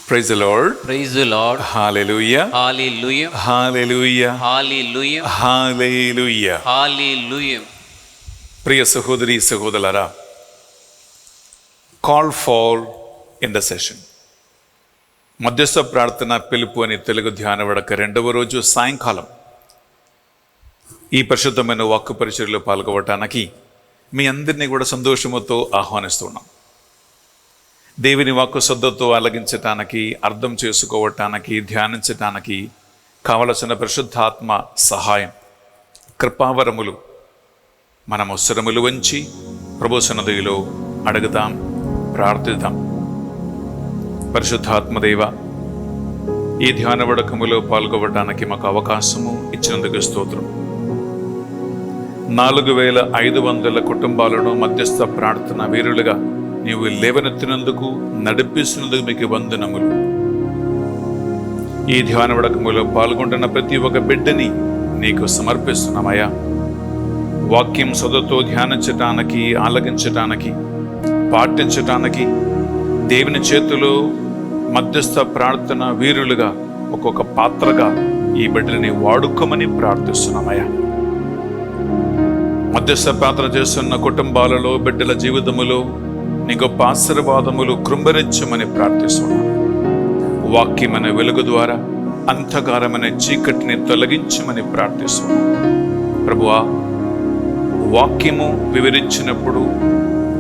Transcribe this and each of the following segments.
Praise the Lord. Praise the Lord. Hallelujah. Hallelujah. Hallelujah. Hallelujah. Hallelujah. Hallelujah. ప్రియ సహోదరి సహోదరులారా, call for intercession, మధ్యస్థ ప్రార్థన పిలుపు అని తెలుగు ధ్యాన వడక 2వ రోజు సాయంకాలం ఈ పరిశుద్ధమైన వాక్కు పరిచర్యలో పాల్గొనడానికి మీ అందరినీ కూడా సంతోషముతో ఆహ్వానిస్తున్నాం. దేవుని వాక్కు శ్రద్ధతో ఆలకించటానికి, అర్థం చేసుకోవటానికి, ధ్యానించటానికి కావలసిన పరిశుద్ధాత్మ సహాయం, కృపావరములు మనం అవసరములు వంచి ప్రభు సన్నిధిలో అడుగుదాం, ప్రార్థిద్దాం. పరిశుద్ధాత్మదేవ, ఈ ధ్యాన వడకములో పాల్గొనడానికి మాకు అవకాశము ఇచ్చినందుకు స్తోత్రం. 4500 కుటుంబాలను మధ్యస్థ ప్రార్థన వీరులుగా నీవు లేవనెత్తినందుకు, నడిపిస్తున్నందుకు మీకు వందనములు. ఈ ధ్యాన వడకములో పాల్గొంటున్న ప్రతి ఒక్క బిడ్డని నీకు సమర్పిస్తున్నామయ్యా. వాక్యం శ్రద్ధతో ధ్యానించటానికి, ఆలకించటానికి, పాటించటానికి దేవుని చేతిలో మధ్యస్థ ప్రార్థన వీరులుగా ఒక్కొక్క పాత్రగా ఈ బిడ్డని వాడుకోమని ప్రార్థిస్తున్నామయ్యా. మధ్యస్థ ప్రార్థన చేస్తున్న కుటుంబాలలో, బిడ్డల జీవితములో నీ గొప్ప ఆశీర్వాదములు కృంభరించమని ప్రార్థిస్తున్నాను. వాక్యమైన వెలుగు ద్వారా అంధకారమైన చీకటిని తొలగించమని ప్రార్థిస్తున్నాను. ప్రభువా, వాక్యము వివరించినప్పుడు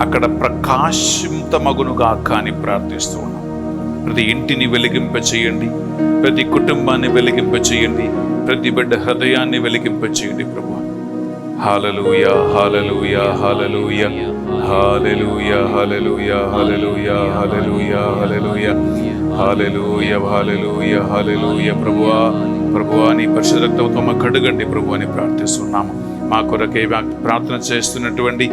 అక్కడ ప్రకాశింతమగునుగా కానీ ప్రార్థిస్తూ ఉన్నాం. ప్రతి ఇంటిని వెలిగింప చేయండి, ప్రతి కుటుంబాన్ని వెలిగింప చేయండి, ప్రతి బిడ్డ హృదయాన్ని వెలిగింప చేయండి ప్రభువా. హల్లెలూయా, హల్లెలూయా, హల్లెలూయా, హల్లెలూయా, హల్లెలూయా, హల్లెలూయా, హల్లెలూయా, హల్లెలూయా, హల్లెలూయా, హల్లెలూయా, హల్లెలూయా. ప్రభువా, ప్రభువా, నీ పరిశుద్ధ రక్తంతో మాకు కడుగండి ప్రభువా అని ప్రార్థిస్తున్నాము. మా కొరకే ప్రార్థన చేస్తున్నటువంటి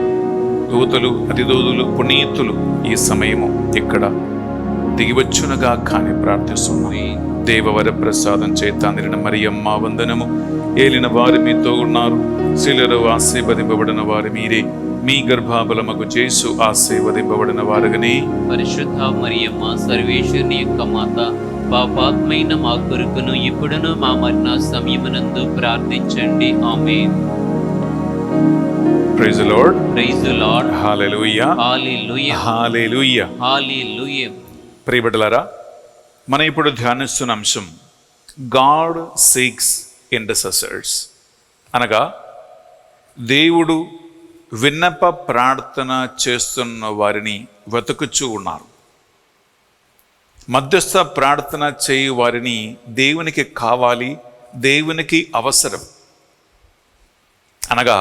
దూతలు, అతిదూతులు, పునీతులు ఈ సమయము ఇక్కడ దిగివచ్చునగా కానీ ప్రార్థిస్తున్నాము. దేవవర ప్రసాదం చేత అందిన మరియమ్మ వందనము. ఏలిన వారు మీతో ఉన్నారు, స్త్రీలలో ఆశీర్వదింపబడిన వారు మీరే, మీ గర్భఫలమగు యేసు ఆశీర్వదింపబడిన వారుగనే. పరిశుద్ధ మరియమ్మ సర్వేశ్వరుని యొక్క మాత, పాపాత్మైన మా కొరకును ఇప్పుడును మా మరణ సమయమునందు ప్రార్థించండి. ఆమేన్. Praise the Lord. Praise the Lord. Hallelujah. Hallelujah. Hallelujah. Hallelujah. ప్రియబిడ్డలారా, మనం ఇప్పుడు ధ్యానిస్తున్న అంశం గాడ్ సీక్స్ ఇంటర్సెసర్స్, అనగా దేవుడు విన్నప ప్రార్థన చేస్తున్న వారిని వెతుకుచూ ఉన్నారు. మధ్యస్థ ప్రార్థన చేయు వారిని దేవునికి కావాలి, దేవునికి అవసరం. అనగా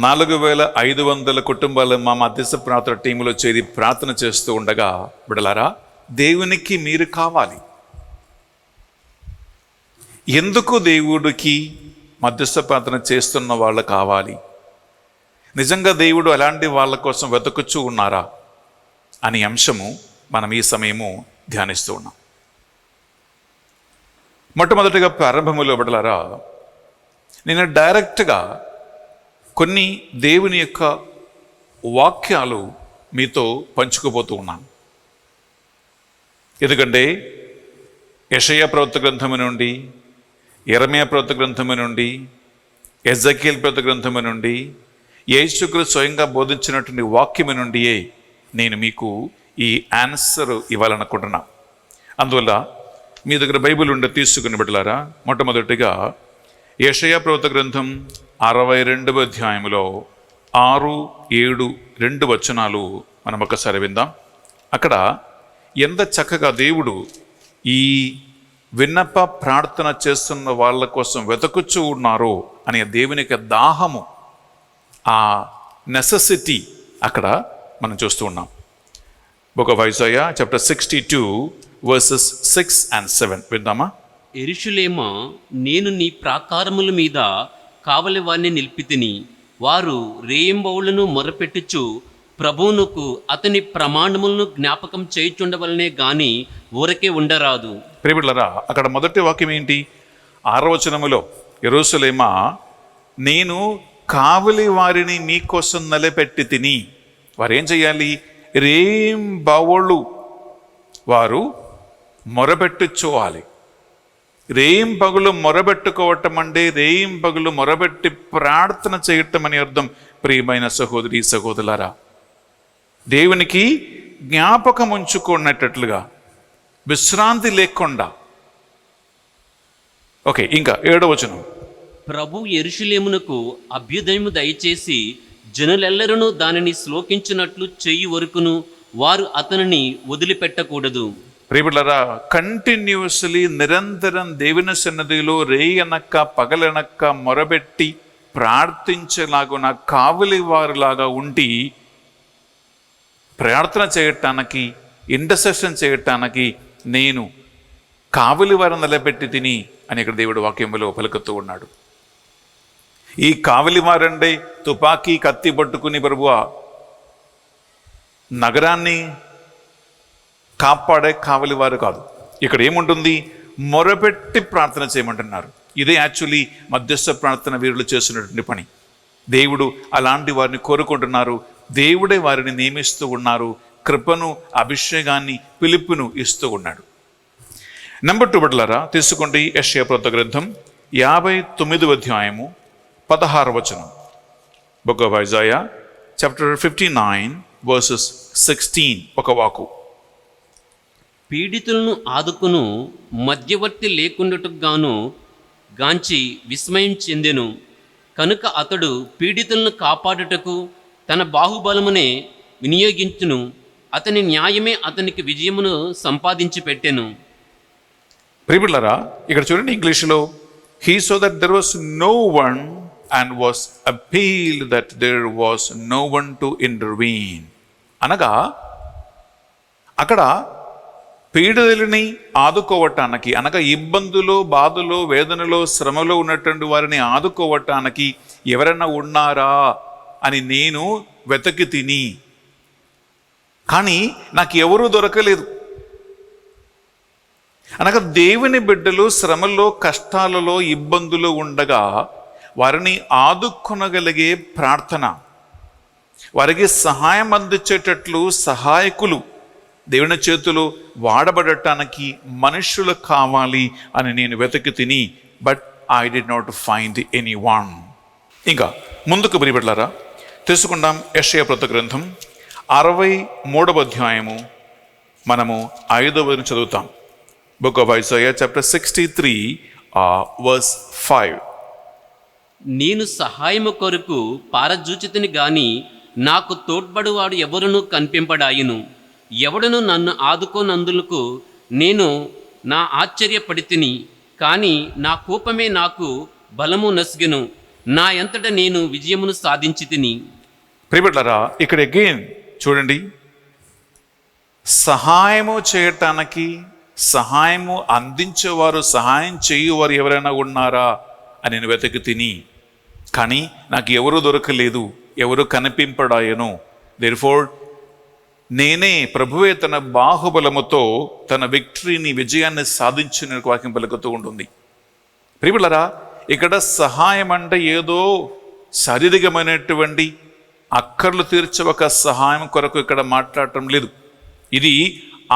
4500 కుటుంబాలు మా మధ్యస్థ ప్రార్థన టీంలో చేరి ప్రార్థన చేస్తూ ఉండగా, బిడ్డలారా, దేవునికి మీరు కావాలి. ఎందుకు దేవుడికి మధ్యస్థ ప్రార్థన చేస్తున్న వాళ్ళు కావాలి? నిజంగా దేవుడు అలాంటి వాళ్ళ కోసం వెతుకుచూ ఉన్నారా అనే అంశము మనం ఈ సమయము ధ్యానిస్తూ ఉన్నాం. మొట్టమొదటిగా ప్రారంభములో బిడ్డలారా, నేను డైరెక్ట్గా కొన్ని దేవుని యొక్క వాక్యాలు మీతో పంచుకోబోతూ ఉన్నాను. ఎందుకంటే యెషయా ప్రవక్త గ్రంథము నుండి, యెరెమయా ప్రవక్త గ్రంథము నుండి, ఎజెకీయేలు ప్రవక్త గ్రంథము నుండి, యేసుక్రీస్తు స్వయంగా బోధించినటువంటి వాక్యము నుండియే నేను మీకు ఈ ఆన్సర్ ఇవ్వాలనుకుంటున్నా. అందువల్ల మీ దగ్గర బైబిల్ ఉండే తీసుకుని బిడ్డలారా, మొట్టమొదటిగా యెషయా ప్రవక్త గ్రంథం 62వ అధ్యాయంలో 6, 7, 2 వచనాలు మనం ఒకసారి విందాం. అక్కడ ఎంత చక్కగా దేవుడు ఈ విన్నప ప్రార్థన చేస్తున్న వాళ్ళ కోసం వెతుకుచూ ఉన్నారో అనే దేవుని యొక్క దాహము, ఆ నెసెసిటీ అక్కడ మనం చూస్తూ ఉన్నాం. Book of Isaiah chapter 62 versus 6 and 7 విందామా? యెరూషలేమా, నేను నీ ప్రాకారముల మీద కావలి వారిని నిలిపితిని. వారు రేయింబవళ్లను మొరపెట్టుచు ప్రభువునకు అతని ప్రమాణములను జ్ఞాపకం చేయుచుండవలనే గాని ఊరకే ఉండరాదు. ప్రియబిడ్డలారా, అక్కడ మొదటి వాక్యం ఏంటి? 6వ వచనములో, యెరూషలేమా, నేను కావలి వారిని మీకోసం నిలబెట్టి తిని. వారు ఏం చేయాలి? రేయింబవళ్ళు, వారు మొరబెట్టుకోవాలి. రేయిం పగులు మొరబెట్టుకోవటం అంటే రేయిం పగులు మొరబెట్టి ప్రార్థన చేయటం అని అర్థం. ప్రియమైన సహోదరి సహోదరులారా, దేవునికి జ్ఞాపకం ఉంచుకున్నట్లుగా, విశ్రాంతి లేకుండా. ఓకే, ఇంకా 7వ వచనం. ప్రభు యెరూషలేమునకు అభ్యుదయము దయచేసి జనులెల్లరూ దానిని శ్లోకించినట్లు చెయ్యి వరకును వారు అతనిని వదిలిపెట్టకూడదు. ప్రియబిడ్డలారా, కంటిన్యూస్లీ నిరంతరం దేవుని సన్నిధిలో రేయనక్క పగలనక్క మొరబెట్టి ప్రార్థించేలాగున కావలి వారిలాగా ఉండి ప్రార్థన చేయటానికి, ఇంటర్సెషన్ చేయటానికి నేను కావలి వారిని నిలబెట్టి తిని అని ఇక్కడ దేవుడు వాక్యంలో పలుకుతూ ఉన్నాడు. ఈ కావలి వారండే తుపాకీ కత్తి పట్టుకుని ప్రభువా నగరాన్ని కాపాడే కావలి వారు కాదు. ఇక్కడ ఏముంటుంది? మొరపెట్టి ప్రార్థన చేయమంటున్నారు. ఇదే యాక్చువల్లీ మధ్యస్థ ప్రార్థన వీరులు చేస్తున్నటువంటి పని. దేవుడు అలాంటి వారిని కోరుకుంటున్నారు. దేవుడే వారిని నియమిస్తూ ఉన్నారు. కృపను, అభిషేకాన్ని, పిలుపును ఇస్తూ ఉన్నాడు. నెంబర్ 2 బిడ్డలారా, తీసుకోండి యెషయా ప్రవక్త గ్రంథం 59వ అధ్యాయము 16వ వచనం. Book of Isaiah chapter 59 versus 16. ఒక వాకు. పీడితులను ఆదుకును మధ్యవర్తి లేకుండాటకు గాంచి విస్మయం చెందెను. కనుక అతడు పీడితులను కాపాడుటకు తన బాహుబలమునే వినియోగించును. అతని న్యాయమే అతనికి విజయమును సంపాదించి పెట్టెను. ప్రియబిడ్డలారా, ఇక్కడ చూడండి ఇంగ్లీష్లో, he saw that there was no one and was appalled that there was no one to intervene. అనగా అక్కడ పీడితులని ఆదుకోవటానికి, అనగా ఇబ్బందులు, బాధలు, వేదనలో, శ్రమలో ఉన్నటువంటి వారిని ఆదుకోవటానికి ఎవరైనా ఉన్నారా అని నేను వెతకి తిని, కానీ నాకు ఎవరూ దొరకలేదు. అనగా దేవుని బిడ్డలు శ్రమల్లో, కష్టాలలో, ఇబ్బందులు ఉండగా వారిని ఆదుకొనగలిగే ప్రార్థన, వారికి సహాయం అందించేటట్లు సహాయకులు దేవుని చేతులు వాడబడటానికి మనుషులు కావాలి అని నేను వెతకి తిని, but I did not find any one. ఇంకా ముందుకు ప్రియబిడ్డలారా తెలుసుకుందాం. యెషయా ప్రవక్త గ్రంథం 63వ అధ్యాయము మనము 5వ వచనం చదువుతాం. Book of Isaiah chapter 63 verse 5. నేను సహాయము కొరకు పారజూచితిని గాని నాకు తోడ్పడువాడు ఎవరునూ కనిపింపడాయును. ఎవడను నన్ను ఆదుకోనందులకు నేను నా ఆశ్చర్యపడితిని. కానీ నా కోపమే నాకు బలము నసిగెను. నా ఎంతట నేను విజయమును సాధించి తిని. ప్రియబిడ్డలారా, ఇక్కడ అగైన్ చూడండి, సహాయము చేయటానికి, సహాయము అందించేవారు, సహాయం చేయువారు ఎవరైనా ఉన్నారా అని నేను వెతకి తిని, కానీ నాకు ఎవరు దొరకలేదు, ఎవరు కనిపింపడాయను. దేర్ఫోర్ నేనే, ప్రభువే తన బాహుబలముతో తన విక్టరీని, విజయాన్ని సాధించిన వాక్యం పలుకుతూ ఉంటుంది. ప్రియబిడ్డలారా, ఇక్కడ సహాయం అంటే ఏదో శారీరకమైనటువంటి అక్కర్లు తీర్చే ఒక సహాయం కొరకు ఇక్కడ మాట్లాడటం లేదు. ఇది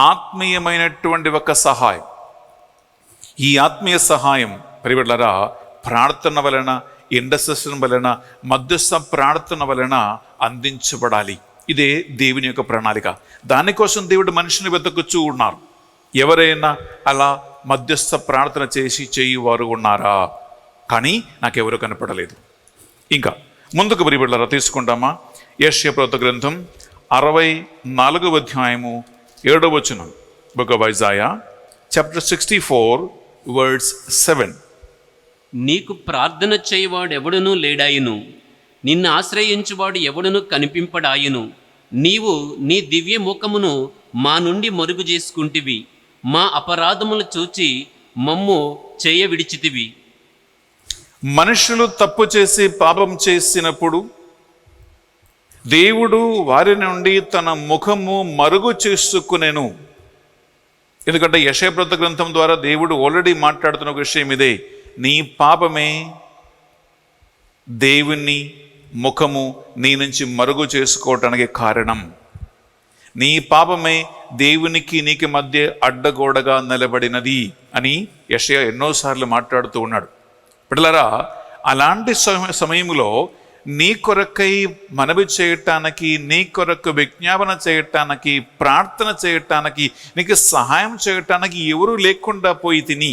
ఆత్మీయమైనటువంటి ఒక సహాయం. ఈ ఆత్మీయ సహాయం ప్రియబిడ్డలారా ప్రార్థన వలన, ఇంటర్సెషన్ వలన, మధ్యస్థ ప్రార్థన వలన అందించబడాలి. ఇదే దేవుని యొక్క ప్రణాళిక. దానికోసం దేవుడు మనిషిని వెతుకుచూ ఉన్నారు. ఎవరైనా అలా మధ్యస్థ ప్రార్థన చేసి చేయువారు ఉన్నారా? కానీ నాకెవరు కనపడలేదు. ఇంకా ముందుకు ప్రియబిడ్డలారా తీసుకుంటామా? యెషయా ప్రవక్త గ్రంథం 64వ అధ్యాయము 7వ వచనం. Book of Isaiah chapter 64 words 7. నీకు ప్రార్థన చేయవాడు ఎవడునూ లేడాయును, నిన్ను ఆశ్రయించువాడు ఎవడునూ కనిపింపడాయును. నీవు నీ దివ్య ముఖమును మా నుండి మరుగు చేసుకుంటివి, మా అపరాధములు చూచి మమ్ము చేయ విడిచితివి. మనుషులు తప్పు చేసి పాపం చేసినప్పుడు దేవుడు వారి నుండి తన ముఖము మరుగు చేసుకునేను. ఎందుకంటే యెషయా ప్రవక్త గ్రంథం ద్వారా దేవుడు ఆల్రెడీ మాట్లాడుతున్న ఒక విషయం ఇదే. నీ పాపమే దేవుని ముఖము నీ నుంచి మరుగు చేసుకోవటానికి కారణం. నీ పాపమే దేవునికి నీకు మధ్య అడ్డగోడగా నిలబడినది అని యెషయా ఎన్నోసార్లు మాట్లాడుతూ ఉన్నాడు. బిడ్డలారా, అలాంటి సమయంలో నీ కొరకై మనవి చేయటానికి, నీ కొరకు విజ్ఞాపన చేయటానికి, ప్రార్థన చేయటానికి, నీకు సహాయం చేయటానికి ఎవరూ లేకుండా పోయి తిని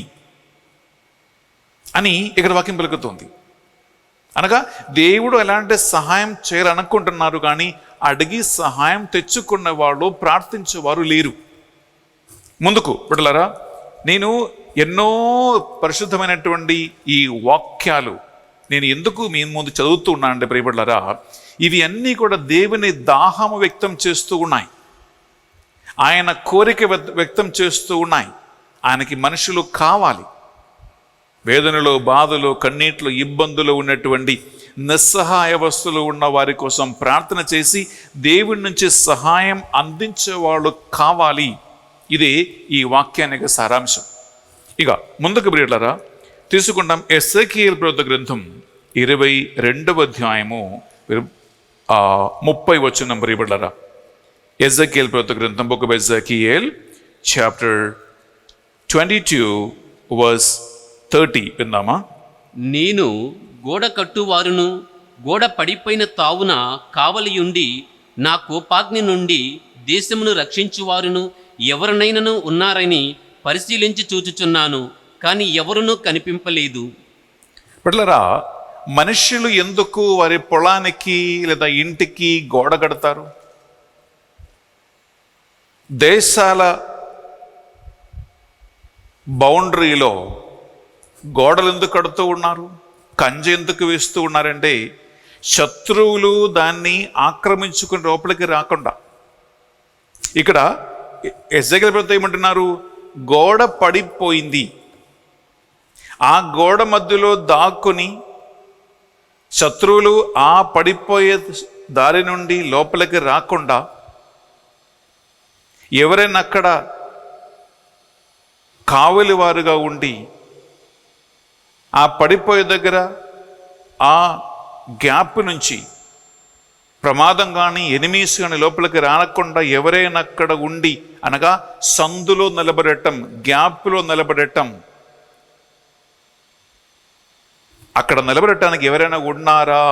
అని ఇక్కడ వాక్యం పలుకుతుంది. అనగా దేవుడు ఎలాంటి సహాయం చేయాలనుకుంటున్నారు, కానీ అడిగి సహాయం తెచ్చుకున్న వాళ్ళు, ప్రార్థించేవారు లేరు. ముందుకు బిడ్డలారా, నేను ఎన్నో పరిశుద్ధమైనటువంటి ఈ వాక్యాలు నేను ఎందుకు మీ ముందు చదువుతూ ఉన్నానంటే ప్రియబిడ్డలారా, ఇవి అన్నీ కూడా దేవుని దాహము వ్యక్తం చేస్తూ ఉన్నాయి, ఆయన కోరిక వ్యక్తం చేస్తూ ఉన్నాయి. ఆయనకి మనుషులు కావాలి. వేదనలో, బాధలో, కన్నీటిలో, ఇబ్బందులు ఉన్నటువంటి నిస్సహాయవస్తులు ఉన్న వారి కోసం ప్రార్థన చేసి దేవుడి నుంచి సహాయం అందించే వాళ్ళు కావాలి. ఇదే ఈ వాక్యానికి సారాంశం. ఇక ముందుకు ప్రియులారా తీసుకుంటాం. ఎస్ఐకేల్ ప్రవక్త గ్రంథం 22వ అధ్యాయము 30 వచనం ప్రియులారా. ఎస్ఐకేల్ ప్రవక్త గ్రంథం, బుక్ ఆఫ్ ఎస్ఐకేల్ చాప్టర్ 22 వర్స్ 30 విందామా? నేను గోడ కట్టువారును గోడ పడిపోయిన తావున కావలియుండి నా కోపాగ్ని నుండి దేశమును రక్షించువారును ఎవరినైనను ఉన్నారని పరిశీలించి చూచుచున్నాను, కానీ ఎవరునూ కనిపింపలేదు. బిడ్డలారా, మనుష్యులు ఎందుకు వారి పొలానికి లేదా ఇంటికి గోడ కడతారు? దేశాల బౌండరీలో గోడలు ఎందుకు కడుతూ ఉన్నారు? కంచె ఎందుకు వేస్తూ ఉన్నారంటే శత్రువులు దాన్ని ఆక్రమించుకుని లోపలికి రాకుండా. ఇక్కడ ఎస్ఐకేల్ ప్రవక్త ఏమంటున్నారు? గోడ పడిపోయింది, ఆ గోడ మధ్యలో దాక్కుని శత్రువులు ఆ పడిపోయే దారి నుండి లోపలికి రాకుండా ఎవరైనా అక్కడ కావలి వారుగా ఉండి ఆ పడిపోయే దగ్గర ఆ గ్యాప్ నుంచి ప్రమాదం కానీ ఎనిమీస్ కానీ లోపలికి రానకుండా ఎవరైనా అక్కడ ఉండి, అనగా సందులో నిలబడటం, గ్యాప్లో నిలబడటం, అక్కడ నిలబడటానికి ఎవరైనా ఉన్నారా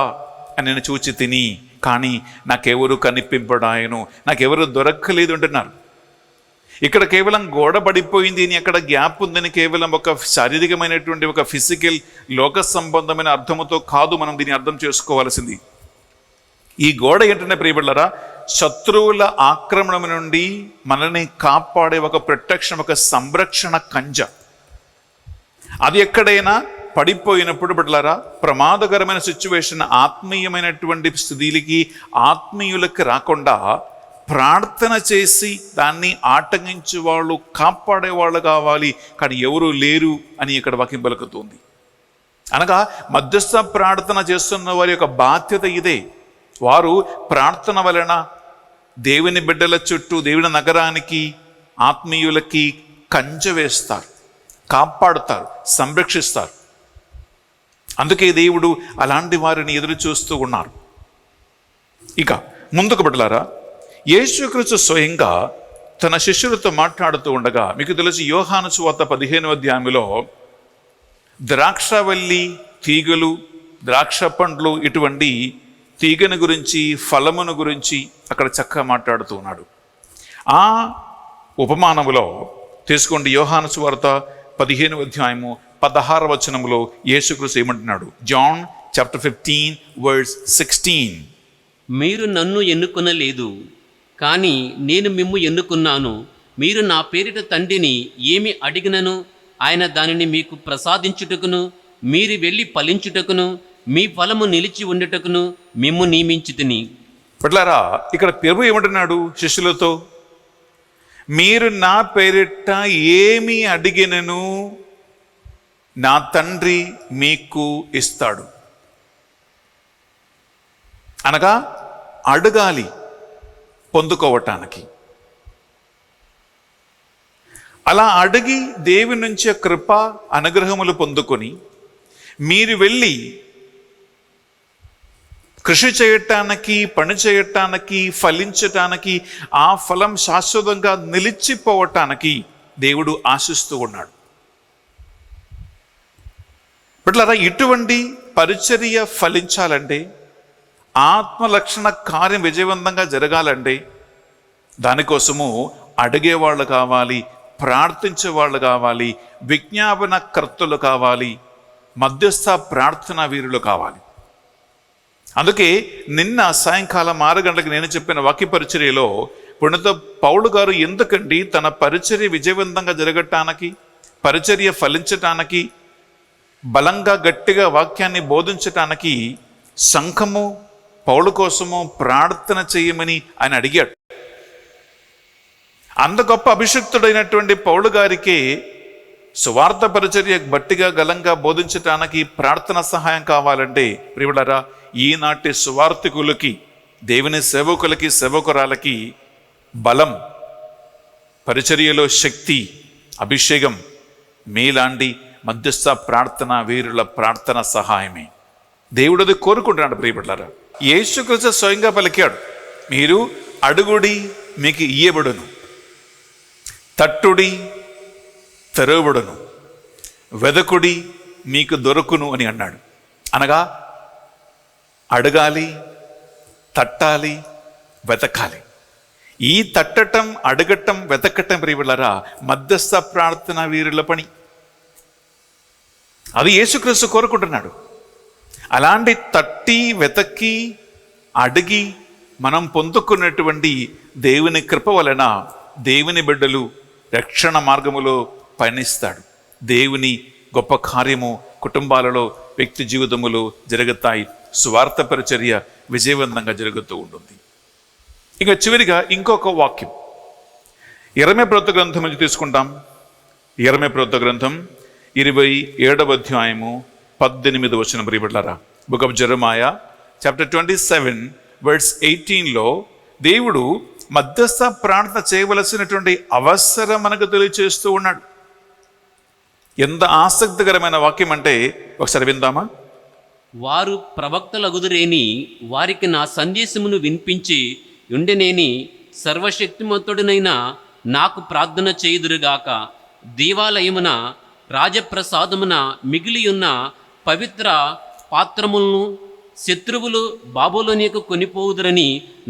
అని నేను చూచి తిని, కానీ నాకెవరు కనిపింపడాయను, నాకెవరు దొరకలేదు అంటున్నారు. ఇక్కడ కేవలం గోడ పడిపోయింది అని, అక్కడ గ్యాప్ ఉందని కేవలం ఒక శారీరకమైనటువంటి ఒక ఫిజికల్ లోక సంబంధమైన అర్థముతో కాదు మనం దీన్ని అర్థం చేసుకోవాల్సింది. ఈ గోడ ఏంటంటే ప్రియబిడ్డలారా, శత్రువుల ఆక్రమణ నుండి మనల్ని కాపాడే ఒక ప్రొటెక్షన్, ఒక సంరక్షణ కంజ. అది ఎక్కడైనా పడిపోయినప్పుడు బిడ్డలారా, ప్రమాదకరమైన సిచ్యువేషన్, ఆత్మీయమైనటువంటి స్థితికి, ఆత్మీయులకి రాకుండా ప్రార్థన చేసి దాన్ని ఆటంకించే వాళ్ళు, కాపాడే వాళ్ళు కావాలి, కానీ ఎవరు లేరు అని ఇక్కడ వాక్యం పలుకుతుంది. అనగా మధ్యస్థ ప్రార్థన చేస్తున్న వారి యొక్క బాధ్యత ఇదే. వారు ప్రార్థన వలన దేవుని బిడ్డల చుట్టూ, దేవుని నగరానికి, ఆత్మీయులకి కంచె వేస్తారు, కాపాడుతారు, సంరక్షిస్తారు. అందుకే దేవుడు అలాంటి వారిని ఎదురు చూస్తూ ఉన్నారు. ఇక ముందుకు బిడ్డలారా, యేసుక్రీస్తు స్వయంగా తన శిష్యులతో మాట్లాడుతూ ఉండగా, మీకు తెలుసు యోహాను సువార్త 15వ అధ్యాయంలో ద్రాక్షవల్లి తీగలు, ద్రాక్ష పండ్లు, ఇటువంటి తీగను గురించి, ఫలమును గురించి అక్కడ చక్కగా మాట్లాడుతూ ఉన్నాడు. ఆ ఉపమానములో తీసుకోండి, యోహాను సువార్త 15వ అధ్యాయము 16వ వచనములో యేసుక్రీస్తు ఏమంటున్నాడు? John chapter 15 verse 16. మీరు నన్ను ఎన్నుకొనలేదు, కానీ నేను మిమ్ము ఎన్నుకున్నాను. మీరు నా పేరిట తండ్రిని ఏమి అడిగినను ఆయన దానిని మీకు ప్రసాదించుటకును, మీరు వెళ్ళి ఫలించుటకును, మీ ఫలము నిలిచి ఉండుటకును మిమ్ము నియమించితిని. పట్లారా, ఇక్కడ ప్రభు ఏమంటున్నాడు శిష్యులతో? మీరు నా పేరిట ఏమి అడిగినను నా తండ్రి మీకు ఇస్తాడు. అనగా అడగాలి పొందుకోవటానికి. అలా అడిగి దేవుని నుంచి కృప అనుగ్రహములు పొందుకొని మీరు వెళ్ళి కృషి చేయటానికి, పని చేయటానికి, ఫలించటానికి, ఆ ఫలం శాశ్వతంగా నిలిచిపోవటానికి దేవుడు ఆశిస్తూ ఉన్నాడు. బిడ్డలారా, ఇటువంటి పరిచర్య ఫలించాలంటే, ఆత్మలక్షణ కార్యం విజయవంతంగా జరగాలంటే, దానికోసము అడిగేవాళ్ళు కావాలి, ప్రార్థించే వాళ్ళు కావాలి, విజ్ఞాపన కర్తలు కావాలి, మధ్యస్థ ప్రార్థనా వీరులు కావాలి. అందుకే నిన్న సాయంకాలం 6 గంటలకు నేను చెప్పిన వాక్య పరిచర్యలో పుణ్యత పౌలు గారు ఎందుకండి తన పరిచర్య విజయవంతంగా జరగటానికి, పరిచర్య ఫలించటానికి, బలంగా గట్టిగా వాక్యాన్ని బోధించటానికి సంఘము పౌలు కోసము ప్రార్థన చేయమని ఆయన అడిగాడు. అంత గొప్ప అభిషిక్తుడైనటువంటి పౌలు గారికి సువార్త పరిచర్య గట్టిగా గలంగా బోధించటానికి ప్రార్థన సహాయం కావాలంటే, ప్రియులారా, ఈనాటి సువార్థికులకి, దేవుని సేవకులకి, సేవకురాలకి బలం, పరిచర్యలో శక్తి, అభిషేకం మీలాంటి మధ్యస్థ ప్రార్థన వీరుల ప్రార్థన సహాయమే. దేవుడు అది కోరుకుంటున్నాడు. ప్రియబిడ్డలారా, యేసుక్రీస్తు స్వయంగా పలికాడు, మీరు అడుగుడి మీకు ఇయ్యబడును, తట్టుడి తెరవబడును, వెదకుడి మీకు దొరుకును అని అన్నాడు. అనగా అడగాలి, తట్టాలి, వెతకాలి. ఈ తట్టటం, అడగటం, వెతకటం ప్రియబిడ్డలారా మధ్యస్థ ప్రార్థన వీరుల పని. అది యేసుక్రీస్తు కోరుకుంటున్నాడు. అలాంటి తట్టి, వెతకి, అడిగి మనం పొందుకున్నటువంటి దేవుని కృప వలన దేవుని బిడ్డలు రక్షణ మార్గములో పయనిస్తాడు. దేవుని గొప్ప కార్యము కుటుంబాలలో, వ్యక్తి జీవితములో జరుగుతాయి. సువార్త పరిచర్య విజయవంతంగా జరుగుతూ ఉంటుంది. ఇక చివరిగా ఇంకొక వాక్యం యెరెమీయా ప్రవక్త గ్రంథం నుంచి తీసుకుంటాం. యెరెమీయా ప్రవక్త గ్రంథం 27వ అధ్యాయము 18వ వచనం. ప్రియబిడ్డలారా, బుక్ ఆఫ్ జెరెమయా చాప్టర్ 27 వర్స్ 18లో దేవుడు మధ్యస్థ ప్రార్థన చేయవలసినటువంటి అవసరం మనకు తెలియచేస్తూ ఉన్నాడు. ఎంత ఆసక్తికరమైన వాక్యం అంటే ఒకసారి విందామా? వారు ప్రవక్తలగుదురేని వారికి నా సందేశమును వినిపించి ఉండెనేని సర్వశక్తిమంతుడనైన నాకు ప్రార్థన చేయుదురుగాక. దేవాలయమున రాజప్రసాదమున మిగిలియున్న పవిత్ర పాత్రములను శత్రువులు బాబులోనికి కొనిపోవుదురని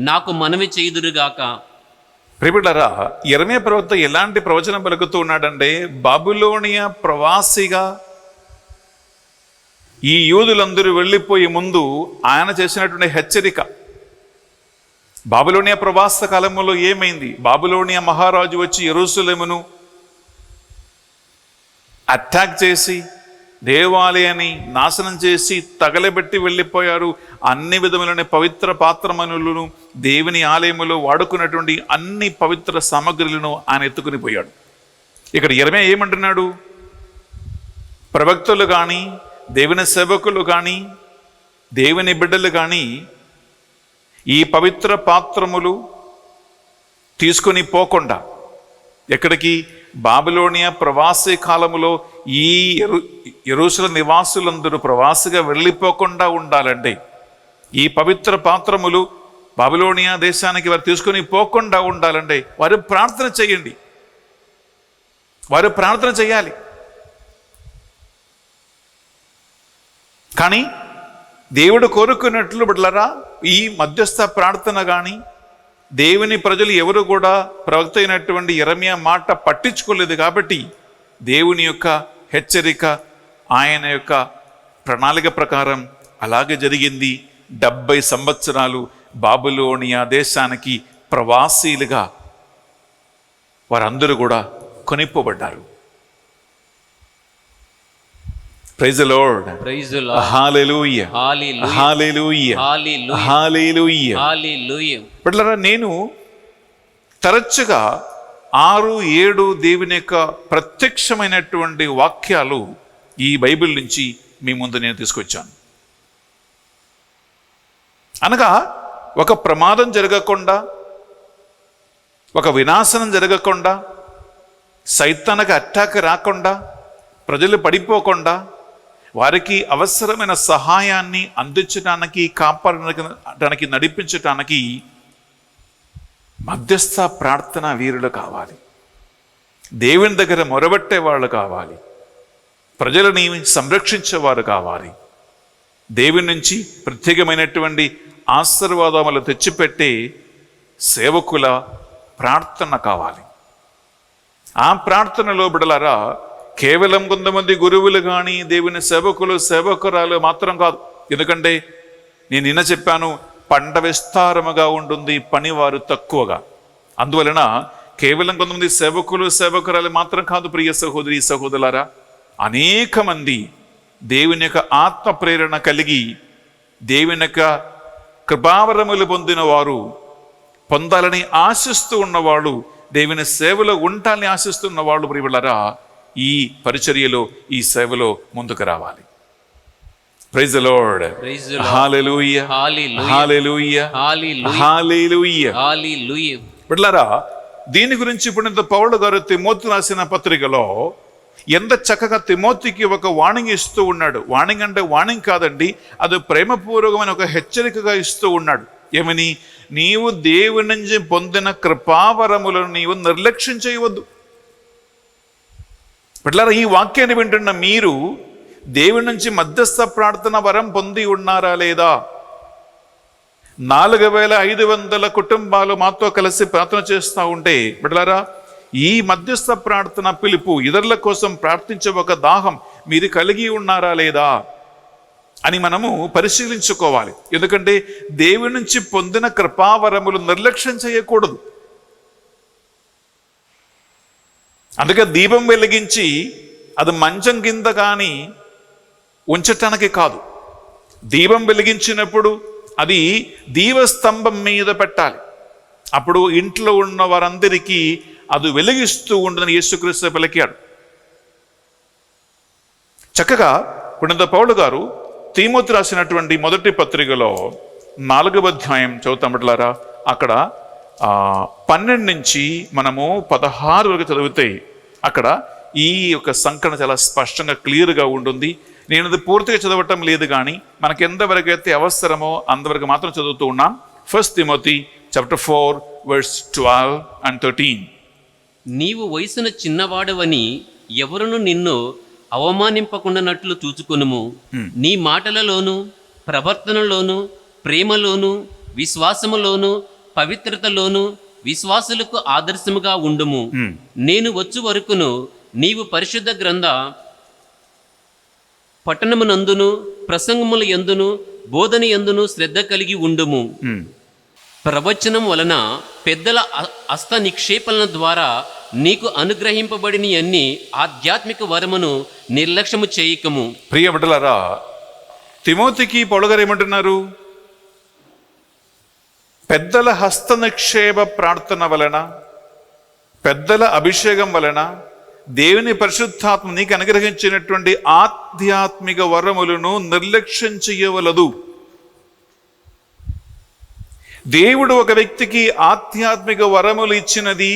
నాకు మనవి చేయుదురుగాక. ప్రియబిడ్డలారా, యెరెమీయా ప్రవక్త ఎలాంటి ప్రవచనం పలుకుతూ ఉన్నాడంటే, బాబిలోనియా ప్రవాసిగా ఈ యూదులందరూ వెళ్ళిపోయే ముందు ఆయన చేసినటువంటి హెచ్చరిక. బాబిలోనియా ప్రవాస కాలంలో ఏమైంది? బాబిలోనియా మహారాజు వచ్చి యెరూషలేమును అటాక్ చేసి దేవాలయాన్ని నాశనం చేసి తగలబెట్టి వెళ్ళిపోయారు. అన్ని విధములైన పవిత్ర పాత్రమనులను, దేవుని ఆలయములో వాడుకున్నటువంటి అన్ని పవిత్ర సామగ్రులను ఆయన ఎత్తుకుని పోయాడు. ఇక్కడ యెరెమీయా ఏమంటున్నాడు? ప్రవక్తలు కానీ, దేవుని సేవకులు కానీ, దేవుని బిడ్డలు కానీ ఈ పవిత్ర పాత్రములు తీసుకొని పోకుండా ఎక్కడికి? బాబిలోనియా ప్రవాసీ కాలములో ఈ యెరూషలేము నివాసులందరూ ప్రవాసిగా వెళ్ళిపోకుండా ఉండాలంటే ఈ పవిత్ర పాత్రములు బాబిలోనియా దేశానికి వారు తీసుకొని పోకుండా ఉండాలంటే వారు ప్రార్థన చేయండి, వారు ప్రార్థన చేయాలి. కానీ దేవుడు కోరుకున్నట్లు బిడ్డలారా, ఈ మధ్యస్థ ప్రార్థన కానీ దేవుని ప్రజలు ఎవరు కూడా ప్రవక్త అయినటువంటి యెరెమీయా మాట పట్టించుకోలేదు. కాబట్టి దేవుని యొక్క హెచ్చరిక, ఆయన యొక్క ప్రణాళిక ప్రకారం అలాగే జరిగింది. 70 సంవత్సరాలు బాబిలోనియా దేశానికి ప్రవాసీలుగా వారందరూ కూడా కొనిపోబడ్డారు. Praise the Lord. Praise the Lord. హల్లెలూయా. హల్లెలూయా. హల్లెలూయా. హల్లెలూయా. హల్లెలూయా. హల్లెలూయా. బిడ్డలారా, నేను తరచుగా 6-7 దేవుని యొక్క ప్రత్యక్షమైనటువంటి వాక్యాలు ఈ బైబిల్ నుంచి మీ ముందు నేను తీసుకొచ్చాను. అనగా ఒక ప్రమాదం జరగకుండా, ఒక వినాశనం జరగకుండా, సైతానికి అటాక్ రాకుండా, ప్రజలు పడిపోకుండా, వారికి అవసరమైన సహాయాన్ని అందించడానికి, కాపాడడానికి, నడిపించటానికి మధ్యస్థ ప్రార్థన వీరులు కావాలి. దేవుని దగ్గర మొరబెట్టే వాళ్ళు కావాలి. ప్రజలని సంరక్షించేవారు కావాలి. దేవుని నుంచి ప్రత్యేకమైనటువంటి ఆశీర్వాదములు తెచ్చిపెట్టే సేవకుల ప్రార్థన కావాలి. ఆ ప్రార్థనలో బిడలారా కేవలం కొంతమంది గురువులు కానీ దేవుని సేవకులు, సేవకురాలు మాత్రం కాదు. ఎందుకంటే నేను నిన్న చెప్పాను, పంట విస్తారముగా ఉంటుంది, పనివారు తక్కువగా. అందువలన కేవలం కొంతమంది సేవకులు, సేవకురాలు మాత్రం కాదు ప్రియ సహోదరి సహోదరులారా. అనేక మంది దేవుని యొక్క ఆత్మ ప్రేరణ కలిగి దేవుని యొక్క కృపావరములు పొందిన వారు, పొందాలని ఆశిస్తూ ఉన్నవాళ్ళు, దేవుని సేవలో ఉండాలని ఆశిస్తున్న వాళ్ళు ప్రియులారా ఈ పరిచర్యలో, ఈ సేవలో ముందుకు రావాలి. Praise the Lord. హల్లెలూయా, హల్లెలూయా, హల్లెలూయా, హల్లెలూయా. బిడ్డలారా, దీని గురించి ఇప్పుడు పౌలు గారు తిమోతి రాసిన పత్రికలో ఎంత చక్కగా తిమోతికి ఒక వార్నింగ్ ఇస్తూ ఉన్నాడు. వార్నింగ్ అంటే వార్నింగ్ కాదండి, అది ప్రేమపూర్వకమైన ఒక హెచ్చరికగా ఇస్తూ ఉన్నాడు. ఏమని? నీవు దేవుని నుంచి పొందిన కృపావరములను నీవు నిర్లక్ష్యం చేయవద్దు. బిడ్డలారా, ఈ వాక్యాన్ని వింటున్న మీరు దేవుని నుంచి మధ్యస్థ ప్రార్థన వరం పొంది ఉన్నారా లేదా? 4500 కుటుంబాలు మాతో కలిసి ప్రార్థన చేస్తూ ఉంటే బిడ్డలారా, ఈ మధ్యస్థ ప్రార్థన పిలుపు, ఇతరుల కోసం ప్రార్థించే ఒక దాహం మీరు కలిగి ఉన్నారా లేదా అని మనము పరిశీలించుకోవాలి. ఎందుకంటే దేవుని నుంచి పొందిన కృపావరములు నిర్లక్ష్యం చేయకూడదు. అందుకే దీపం వెలిగించి అది మంచం కింద కానీ ఉంచటానికి కాదు. దీపం వెలిగించినప్పుడు అది దీపస్తంభం మీద పెట్టాలి. అప్పుడు ఇంట్లో ఉన్న వారందరికీ అది వెలిగిస్తూ ఉండదని యేసుక్రీస్తు పలికాడు. చక్కగా పుణ్యత పౌలు గారు తిమోతి రాసినటువంటి మొదటి పత్రికలో 4వ అధ్యాయం చదువుతాం బిడ్డలారా. అక్కడ 12 నుంచి మనము 16 వరకు చదివితే అక్కడ ఈ యొక్క సంకలనం చాలా స్పష్టంగా క్లియర్గా ఉంటుంది. నేను అది పూర్తిగా చదవటం లేదు, కానీ మనకి ఎంతవరకు అయితే అవసరమో అంతవరకు మాత్రం చదువుతూ ఉన్నాం. 1 Timothy chapter 4 verse 12 and 13. నీవు వయసున చిన్నవాడవని ఎవరును నిన్ను అవమానింపకుండానట్లు చూచుకొనుము. నీ మాటలలోను, ప్రవర్తనలోను, ప్రేమలోను, విశ్వాసములోను, పవిత్రతలోను విశ్వాసులకు ఆదర్శముగా ఉండుము. నేను వచ్చు వరకును నీవు పరిశుద్ధ గ్రంథ పఠనమునందును, ప్రసంగముల యందును, బోధన యందును శ్రద్ధ కలిగి ఉండుము. ప్రవచనం వలన పెద్దల హస్త నిక్షేపణ ద్వారా నీకు అనుగ్రహింపబడిన అన్ని ఆధ్యాత్మిక వరమును నిర్లక్ష్యము చేయకము. ప్రియ బిడ్డలారా, తిమోతికి పౌలు గారు ఏమంటున్నారు? పెద్దల హస్త నిక్షేప ప్రార్థన వలన, పెద్దల అభిషేకం వలన దేవుని పరిశుద్ధాత్మ నీకు అనుగ్రహించినటువంటి ఆధ్యాత్మిక వరములను నిర్లక్ష్యం చేయవలదు. దేవుడు ఒక వ్యక్తికి ఆధ్యాత్మిక వరములు ఇచ్చినది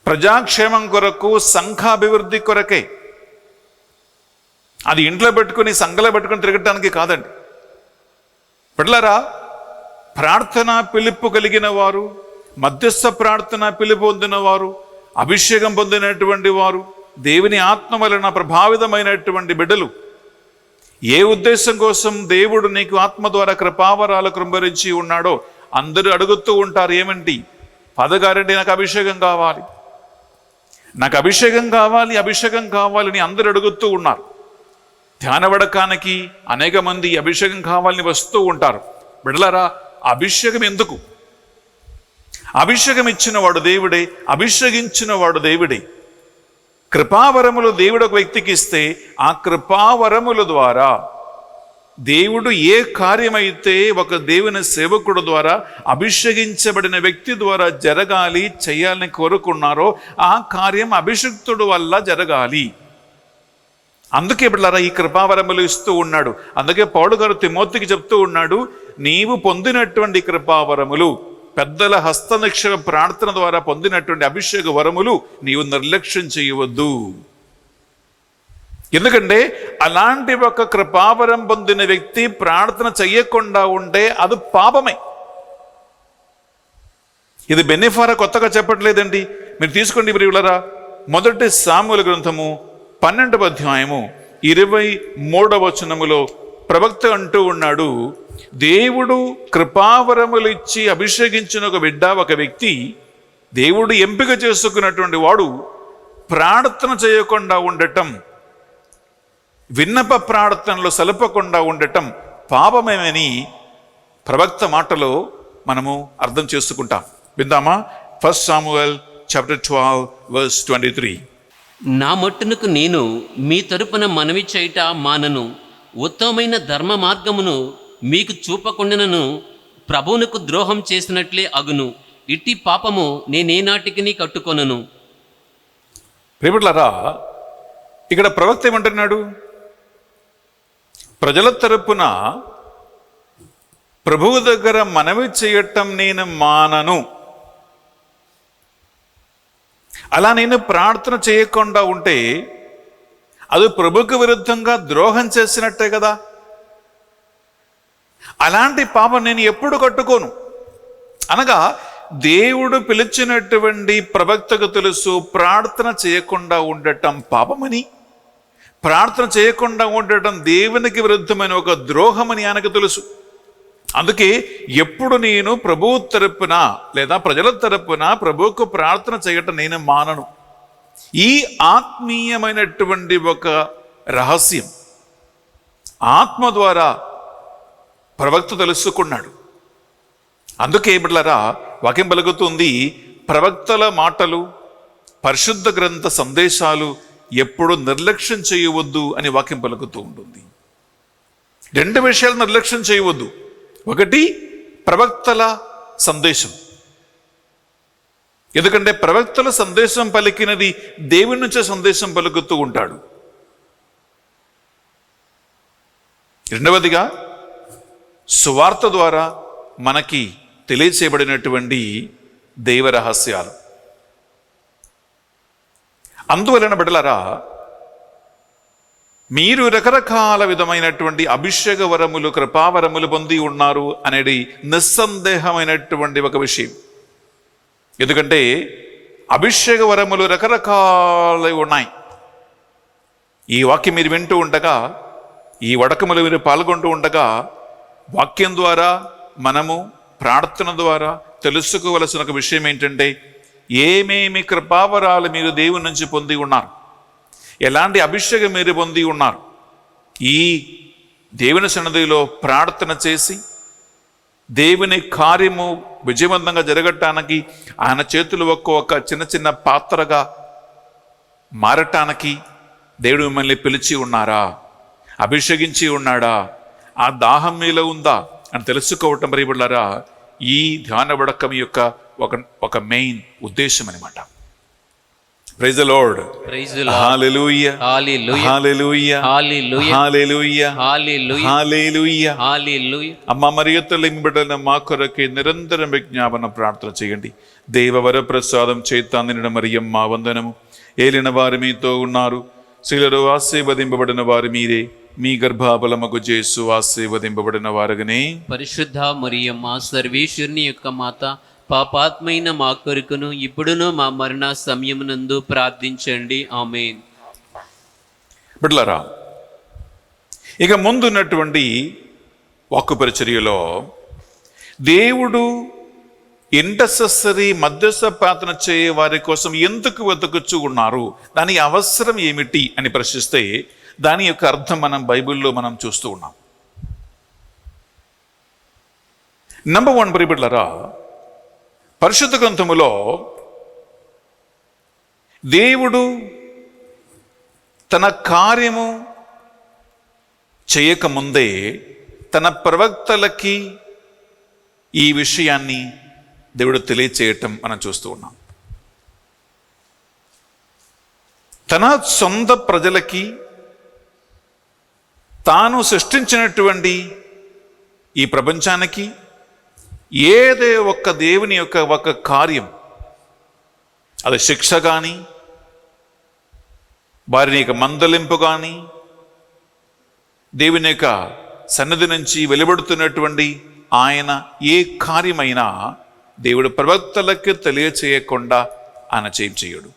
ప్రజాక్షేమం కొరకు, సంఘాభివృద్ధి కొరకే. అది ఇంట్లో పెట్టుకుని, సంఘంలో పెట్టుకుని తిరగటానికి కాదండి. బిడ్డలారా, ప్రార్థన పిలుపు కలిగిన వారు, మధ్యస్థ ప్రార్థన పిలుపు పొందిన వారు, అభిషేకం పొందినటువంటి వారు, దేవుని ఆత్మ వలన ప్రభావితమైనటువంటి బిడ్డలు, ఏ ఉద్దేశం కోసం దేవుడు నీకు ఆత్మ ద్వారా కృపావరాలు కృంభరించి ఉన్నాడో అందరూ అడుగుతూ ఉంటారు. ఏమంటి? పదగారండి, నాకు అభిషేకం కావాలి, నాకు అభిషేకం కావాలి, అభిషేకం కావాలని అందరూ అడుగుతూ ఉన్నారు. ధ్యానవడకానికి అనేక మంది అభిషేకం కావాలని వస్తూ ఉంటారు. బిడ్డలారా, అభిషేకం ఎందుకు? అభిషేకం ఇచ్చిన వాడు దేవుడే, అభిషేకించిన వాడు దేవుడే. కృపావరములు దేవుడు ఒక వ్యక్తికి ఇస్తే ఆ కృపావరముల ద్వారా దేవుడు ఏ కార్యమైతే ఒక దేవుని సేవకుడు ద్వారా, అభిషేకించబడిన వ్యక్తి ద్వారా జరగాలి, చేయాలని కోరుకున్నారో ఆ కార్యం అభిషిక్తుడు వల్ల జరగాలి. అందుకే బిడ్డలారా ఈ కృపావరములు ఇస్తూ ఉన్నాడు. అందుకే పౌలు గారు తిమోతికి చెప్తూ ఉన్నాడు, నీవు పొందినటువంటి కృపావరములు, పెద్దల హస్తనిక్షేప ప్రార్థన ద్వారా పొందినటువంటి అభిషేక వరములు నీవు నిర్లక్ష్యం చేయవద్దు. ఎందుకంటే అలాంటి ఒక కృపావరం పొందిన వ్యక్తి ప్రార్థన చెయ్యకుండా ఉంటే అది పాపమే. ఇది బెన్నెఫారా కొత్తగా చెప్పట్లేదండి. మీరు తీసుకోండి ప్రియులారా, 1 సాముయేలు గ్రంథము 12వ అధ్యాయము 23వ వచనములో ప్రవక్త అంటూ ఉన్నాడు, దేవుడు కృపావరములు ఇచ్చి అభిషేకించిన ఒక బిడ్డ, ఒక వ్యక్తి, దేవుడు ఎంపిక చేసుకున్నటువంటి వాడు ప్రార్థన చేయకుండా ఉండటం, విన్నప ప్రార్థనలో సలపకుండా ఉండటం పాపమేమని ప్రవక్త మాటలో మనము అర్థం చేసుకుంటాం. విందామా? 1 సాముయేల్ చాప్టర్ 12 వర్స్ 23. నా మట్టునకు నేను మీ తరపున మనవి చేయుట మానను, ఉత్తమమైన ధర్మ మార్గమును మీకు చూపకుండాను ప్రభువునకు ద్రోహం చేసినట్లే అగును. ఇట్టి పాపము నేనేనాటికి కట్టుకొనను. ప్రియమిత్రులారా, ఇక్కడ ప్రవక్త ఏమంటున్నాడు? ప్రజల తరపున ప్రభువు దగ్గర మనవి చేయటం నేను మానను. అలా నేను ప్రార్థన చేయకుండా ఉంటే అది ప్రభువుకు విరుద్ధంగా ద్రోహం చేసినట్టే కదా. అలాంటి పాపం నేను ఎప్పుడు కట్టుకోను. అనగా దేవుడు పిలిచినటువంటి ప్రవక్తకు తెలుసు ప్రార్థన చేయకుండా ఉండటం పాపమని, ప్రార్థన చేయకుండా ఉండటం దేవునికి విరుద్ధమైన ఒక ద్రోహమని ఆయనకు తెలుసు. అందుకే ఎప్పుడు నేను ప్రభువు తరపున లేదా ప్రజల తరపున ప్రభువుకు ప్రార్థన చేయటం నేను మానను. ఈ ఆత్మీయమైనటువంటి ఒక రహస్యం ఆత్మ ద్వారా ప్రవక్త తెలుసుకున్నాడు. అందుకే బిడ్డలారా, వాక్యం పలుకుతుంది, ప్రవక్తల మాటలు, పరిశుద్ధ గ్రంథ సందేశాలు ఎప్పుడు నిర్లక్ష్యం చేయవద్దు అని వాక్యం పలుకుతూ ఉంటుంది. 2 విషయాలు నిర్లక్ష్యం చేయవద్దు. ఒకటి, ప్రవక్తల సందేశం. ఎందుకంటే ప్రవక్తల సందేశం పలికినది దేవుని నుంచే సందేశం పలుకుతూ ఉంటాడు. రెండవదిగా, సువార్త ద్వారా మనకి తెలియచేయబడినటువంటి దైవ రహస్యాలు. అందువలన బిడ్డలారా, మీరు రకరకాల విధమైనటువంటి అభిషేక వరములు, కృపావరములు పొంది ఉన్నారు అనేది నిస్సందేహమైనటువంటి ఒక విషయం. ఎందుకంటే అభిషేక వరములు రకరకాలు ఉన్నాయి. ఈ వాక్యం మీరు వింటూ ఉండగా, ఈ వడకములు మీరు పాల్గొంటూ ఉండగా, వాక్యం ద్వారా మనము ప్రార్థన ద్వారా తెలుసుకోవలసిన ఒక విషయం ఏంటంటే, ఏమేమి కృపావరాలు మీరు దేవుని నుంచి పొంది ఉన్నారు, ఎలాంటి అభిషేకం మీరు పొంది ఉన్నారు. ఈ దేవుని సన్నిధిలో ప్రార్థన చేసి దేవుని కార్యము విజయవంతంగా జరగటానికి ఆయన చేతులు ఒక చిన్న చిన్న పాత్రగా మారటానికి దేవుడు మిమ్మల్ని పిలిచి ఉన్నారా, అభిషేకించి ఉన్నాడా, ఆ దాహం మీలో ఉందా అని తెలుసుకోవటం ప్రియబిడ్డలారా ఈ ధ్యాన వడకం యొక్క ఒక మెయిన్ ఉద్దేశం అన్నమాట. Praise the Lord. Praise the Lord. హల్లెలూయా. హల్లెలూయా. హల్లెలూయా. హల్లెలూయా. హల్లెలూయా. హల్లెలూయా. హల్లెలూయా. హల్లెలూయా. అమ్మ మరియ తల్లి బిడ్డల మా కొరకే నిరంతరం విజ్ఞాపన ప్రార్థన చేయండి. దేవవర ప్రసాదం చేత నిండిన మరియమ్మ వందనము. ఏలిన వారు మీతో ఉన్నారు, స్త్రీలలో ఆశీర్వదింపబడిన వారు మీరే, మీ గర్భఫలమగు యేసు ఆశీర్వదింపబడిన వారుగానే. పరిశుద్ధ మరియమ్మ సర్వేశ్వరుని యొక్క మాత, పాపాత్మైన మా కొరకును ఇప్పుడును మా మరణ సమయమునందు ప్రార్థించండి. ఆమేన్. బిడ్డలారా, ఇక ముందున్నటువంటి వాక్కు పరిచర్యలో దేవుడు ఇంటర్సెసరీ మధ్యస్థ ప్రార్థన చేయ వారి కోసం ఎందుకు వెతుకుచూ ఉన్నారు, దాని అవసరం ఏమిటి అని ప్రశ్నిస్తే దాని యొక్క అర్థం మనం బైబిల్లో మనం చూస్తూ ఉన్నాం. నంబర్ 1 ప్రియబిడ్డలారా, పరిశుద్ధ గ్రంథములో దేవుడు తన కార్యము చేయకముందే తన ప్రవక్తలకి ఈ విషయాన్ని దేవుడు తెలియచేయటం మనం చూస్తూ ఉన్నాం. తన సొంత ప్రజలకి తాను సృష్టించినటువంటి ఈ ప్రపంచానికి ఏదే ఒక్క దేవుని యొక్క ఒక కార్యం, అది శిక్ష కానీ వారిని యొక్క మందలింపు కానీ, దేవుని యొక్క సన్నిధి నుంచి వెలువడుతున్నటువంటి ఆయన ఏ కార్యమైనా దేవుడు ప్రవక్తలకు తెలియచేయకుండా ఆయన చేయడు.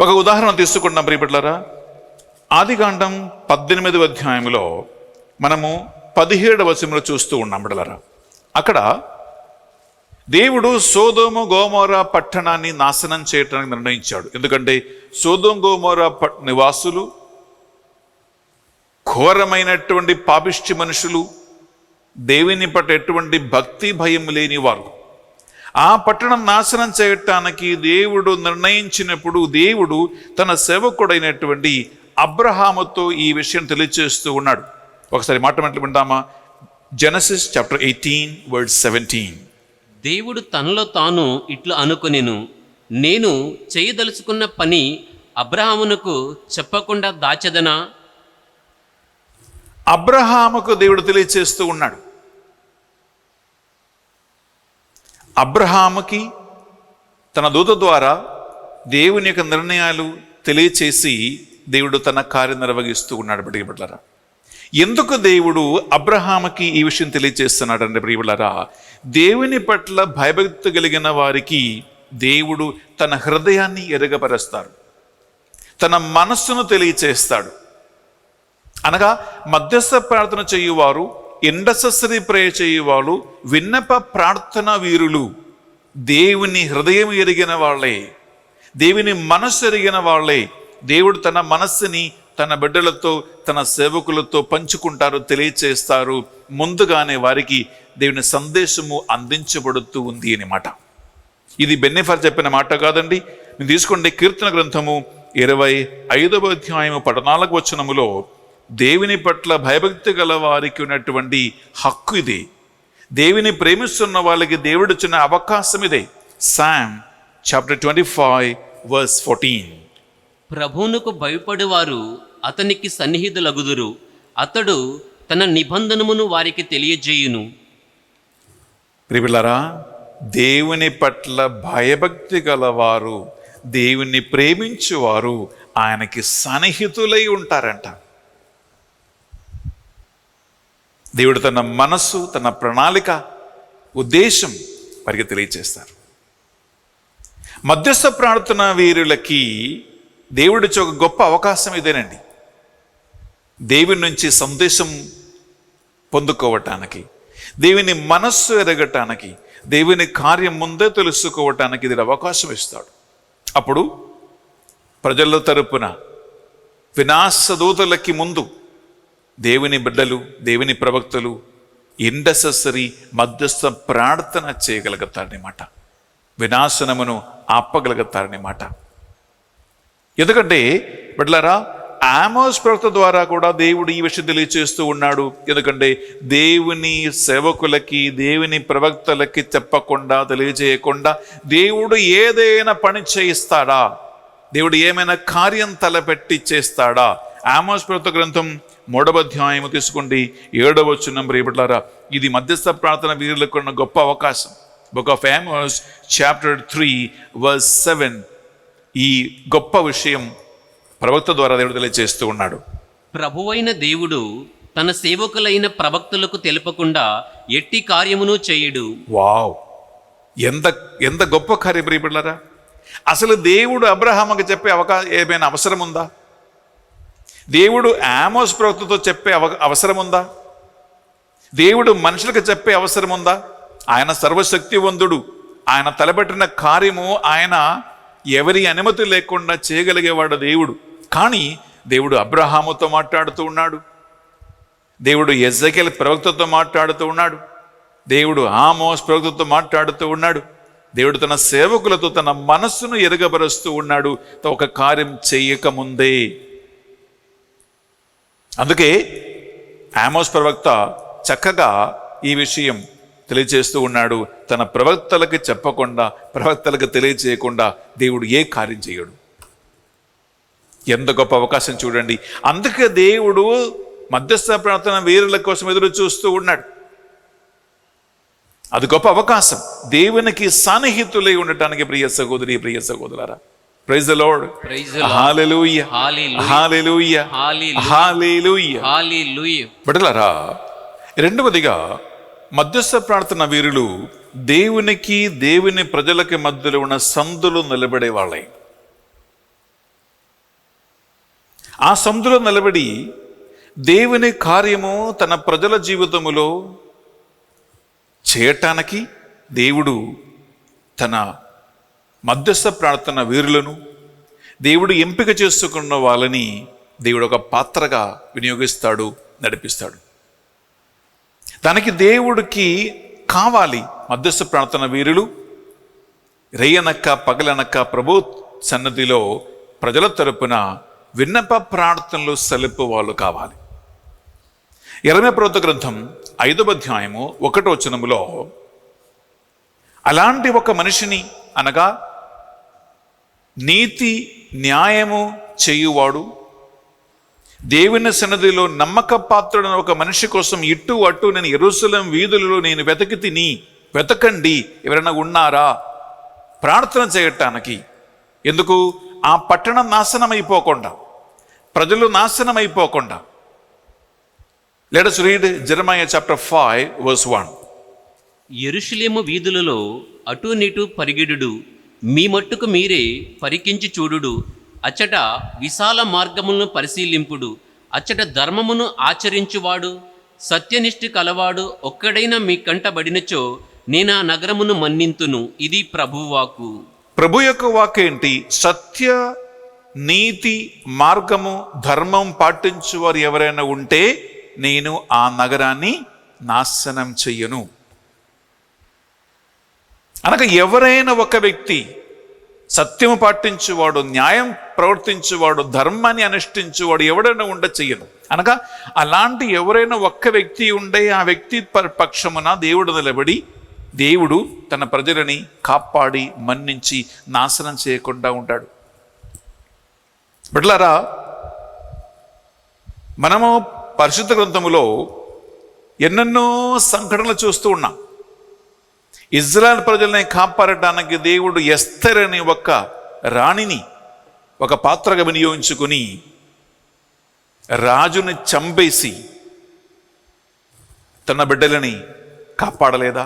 ఒక ఉదాహరణ తీసుకున్నాం ప్రియబిడ్డలారా. ఆదికాండం 18వ అధ్యాయంలో మనము 17వ వచనంలో చూస్తూ ఉన్నాం బిడ్డలారా. అక్కడ దేవుడు సొదొమ గొమొర్ర పట్టణాన్ని నాశనం చేయడానికి నిర్ణయించాడు. ఎందుకంటే సొదొమ గొమొర్ర నివాసులు ఘోరమైనటువంటి పాపిష్టి మనుషులు, దేవుని పట్ల ఎటువంటి భక్తి భయం లేని వారు. ఆ పట్టణం నాశనం చేయటానికి దేవుడు నిర్ణయించినప్పుడు దేవుడు తన సేవకుడైనటువంటి అబ్రహాముతో ఈ విషయం తెలియజేస్తూ ఉన్నాడు. ఒకసారి మాట వింటామా? Genesis chapter 18:17. దేవుడు తనలో తాను ఇట్లా అనుకొనెను, నేను చేయదలుచుకున్న పని అబ్రహామునకు చెప్పకుండా దాచెదనా? అబ్రహాముకు దేవుడు తెలియచేస్తూ ఉన్నాడు. అబ్రహాముకి తన దూత ద్వారా దేవుని యొక్క నిర్ణయాలు తెలియచేసి దేవుడు తన కార్యం నిర్వహిస్తూ ఉన్నాడు. ప్రియబిడ్డలారా, ఎందుకు దేవుడు అబ్రహాముకి ఈ విషయం తెలియచేస్తున్నాడంటే ప్రియబిడ్డలారా, దేవుని పట్ల భయభక్తి కలిగిన వారికి దేవుడు తన హృదయాన్ని ఎరగపరుస్తాడు, తన మనస్సును తెలియచేస్తాడు. అనగా మధ్యస్థ ప్రార్థన చేయువారు, ఇంటర్సెసరీ ప్రేయర్ చేయువారు, విన్నప ప్రార్థన వీరులు దేవుని హృదయం ఎరిగిన వాళ్ళే, దేవుని మనస్సు ఎరిగిన వాళ్ళే. దేవుడు తన మనస్సుని తన బిడ్డలతో, తన సేవకులతో పంచుకుంటారు, తెలియచేస్తారు. ముందుగానే వారికి దేవుని సందేశము అందించబడుతూ ఉంది అన్నమాట. ఇది బెన్నెఫర్ చెప్పిన మాట కాదండి. మీరు తీసుకోండి, కీర్తన గ్రంథము 25వ అధ్యాయము 14వ వచనములో దేవుని పట్ల భయభక్తి గల వారికి ఉన్నటువంటి హక్కు ఇది. దేవుని ప్రేమిస్తున్న వాళ్ళకి దేవుడిచ్చిన అవకాశం ఇదే. Psalm chapter 25:14. ప్రభువునకు భయపడేవారు అతనికి సన్నిహితులగుదురు, అతడు తన నిబంధనమును వారికి తెలియజేయును. ప్రియబిడ్డలారా, దేవుని పట్ల భయభక్తి గలవారు, దేవుని ప్రేమించువారు ఆయనకి సన్నిహితులై ఉంటారంట. దేవుడు తన మనస్సు, తన ప్రణాళిక, ఉద్దేశం వారికి తెలియచేస్తారు. మధ్యస్థ ప్రార్థన వీరులకి దేవుడిచ్చే ఒక గొప్ప అవకాశం ఇదేనండి. దేవుని నుంచి సందేశం పొందుకోవటానికి, దేవుని మనస్సు ఎరగటానికి, దేవుని కార్యం ముందే తెలుసుకోవటానికి ఇది అవకాశం ఇస్తాడు. అప్పుడు ప్రజల తరపున వినాశదూతలకి ముందు దేవుని బిడ్డలు, దేవుని ప్రవక్తలు ఇంటర్సెసరీ మధ్యస్థ ప్రార్థన చేయగలుగుతారన్నమాట, వినాశనమును ఆపగలుగుతారన్నమాట. ఎందుకంటే బిడ్డలారా, ఆమోస్ ప్రవక్త ద్వారా కూడా దేవుడు ఈ విషయం తెలియచేస్తూ ఉన్నాడు. ఎందుకంటే దేవుని సేవకులకి, దేవుని ప్రవక్తలకి చెప్పకుండా, తెలియజేయకుండా దేవుడు ఏదైనా పని చేయిస్తాడా, దేవుడు ఏమైనా కార్యం తలపెట్టి చేస్తాడా? ఆమోస్ ప్రవక్త గ్రంథం 3వ అధ్యాయము తీసుకోండి, 7వ వచనం. ప్రియబిడ్డలారా, ఇది మధ్యస్థ ప్రార్థన వీరులకు ఉన్న గొప్ప అవకాశం. Book of Amos chapter 3:7. ఈ గొప్ప విషయం ప్రవక్త ద్వారా దేవుడు తెలియజేస్తూ ఉన్నాడు. ప్రభువైన దేవుడు తన సేవకులైన ప్రవక్తలకు తెలుపకుండా ఎట్టి కార్యమును చేయడు. వావ్, ఎంత గొప్ప కార్యం ప్రియబిడ్డలారా. అసలు దేవుడు అబ్రహాముకి చెప్పే ఏమైనా అవసరం ఉందా? దేవుడు ఆమోస్ ప్రవక్తతో చెప్పే అవసరం ఉందా? దేవుడు మనుషులకు చెప్పే అవసరం ఉందా? ఆయన సర్వశక్తివంతుడు. ఆయన తలపెట్టిన కార్యము ఆయన ఎవరి అనుమతి లేకుండా చేయగలిగేవాడు దేవుడు. కానీ దేవుడు అబ్రహాముతో మాట్లాడుతూ ఉన్నాడు, దేవుడు ఎజెకియల్ ప్రవక్తతో మాట్లాడుతూ ఉన్నాడు, దేవుడు ఆమోస్ ప్రవక్తతో మాట్లాడుతూ ఉన్నాడు. దేవుడు తన సేవకులతో తన మనస్సును ఎరగబరుస్తూ ఉన్నాడు ఒక కార్యం చేయకముందే. అందుకే ఆమోస్ ప్రవక్త చక్కగా ఈ విషయం తెలియజేస్తూ ఉన్నాడు. తన ప్రవక్తలకు చెప్పకుండా, ప్రవక్తలకు తెలియజేయకుండా దేవుడు ఏ కార్యం చేయడు. ఎంత గొప్ప అవకాశం చూడండి. అందుకే దేవుడు మధ్యస్థ ప్రార్థన వీరుల కోసం ఎదురు చూస్తూ ఉన్నాడు. అది గొప్ప అవకాశం, దేవునికి సన్నిహితులై ఉండటానికి. ప్రియ సహోదరి, ప్రియ సహోదరులారా, praise the lord. Praise the Lord. Hallelujah, Hallelujah. Hallelujah, Hallelujah. Hallelujah. Hallelujah. బిడ్డలారా, రెండవదిగా మధ్యస్థ ప్రార్థన వీరులు దేవునికి దేవుని ప్రజలకి మధ్యలో ఉన్న సందులు నిలబడే వాళ్ళే. ఆ సందులో నిలబడి దేవుని కార్యము తన ప్రజల జీవితములో చేయటానికి దేవుడు తన మధ్యస్థ ప్రార్థన వీరులను, దేవుడు ఎంపిక చేసుకున్న వాళ్ళని దేవుడు ఒక పాత్రగా వినియోగిస్తాడు, నడిపిస్తాడు. దానికి దేవుడికి కావాలి మధ్యస్థ ప్రార్థన వీరులు రేయనక్క పగలనక్క ప్రభు సన్నదిలో ప్రజల తరపున విన్నప ప్రార్థనలు సలుపు వాళ్ళు కావాలి. యెరెమీయా ప్రవక్త గ్రంథం 5వ అధ్యాయము 1వ వచనములో అలాంటి ఒక మనిషిని, అనగా నీతి న్యాయము చేయువాడు, దేవుని సన్నిధిలో నమ్మక పాత్రుడైన ఒక మనిషి కోసం ఇటు అటు నేను యెరూషలేం వీధులలో నేను వెతకి తిని, వెతకండి ఎవరైనా ఉన్నారా ప్రార్థన చేయటానికి. ఎందుకు? ఆ పట్టణం నాశనం అయిపోకుండా, ప్రజలు నాశనం అయిపోకుండా. Let us read Jeremiah chapter 5 verse 1. యెరూషలేము వీధులలో అటూనిటూ పరిగెడుడు, మీ మట్టుకు మీరే పరికించి చూడుడు. అచ్చట విశాల మార్గములను పరిశీలింపుడు. అచ్చట ధర్మమును ఆచరించువాడు, సత్యనిష్ఠి కలవాడు ఒక్కడైనా మీ కంటబడినచో నేను ఆ నగరమును మన్నింతును. ఇది ప్రభువాకు. ప్రభు యొక్క వాక్కు ఏంటి? సత్య నీతి మార్గము ధర్మం పాటించు వారు ఎవరైనా ఉంటే నేను ఆ నగరాన్ని నాశనం చెయ్యను. అనగా ఎవరైనా ఒక వ్యక్తి సత్యము పాటించువాడు, న్యాయం ప్రవర్తించువాడు, ధర్మాన్ని అనుష్ఠించువాడు ఎవడైనా ఉండ చెయ్యను. అనగా అలాంటి ఎవరైనా ఒక్క వ్యక్తి ఉండే ఆ వ్యక్తి పక్షమున దేవుడు నిలబడి దేవుడు తన ప్రజలని కాపాడి మన్నించి నాశనం చేయకుండా ఉంటాడు. బిడ్డలారా, మనము పరిశుద్ధ గ్రంథములో ఎన్నెన్నో సంఘటనలు చూస్తూ ఉన్నాం. ఇజ్రాయెల్ ప్రజల్ని కాపాడటానికి దేవుడు ఎస్తర్ అనే ఒక రాణిని ఒక పాత్రగా వినియోగించుకుని రాజుని చంపేసి తన బిడ్డలని కాపాడలేదా?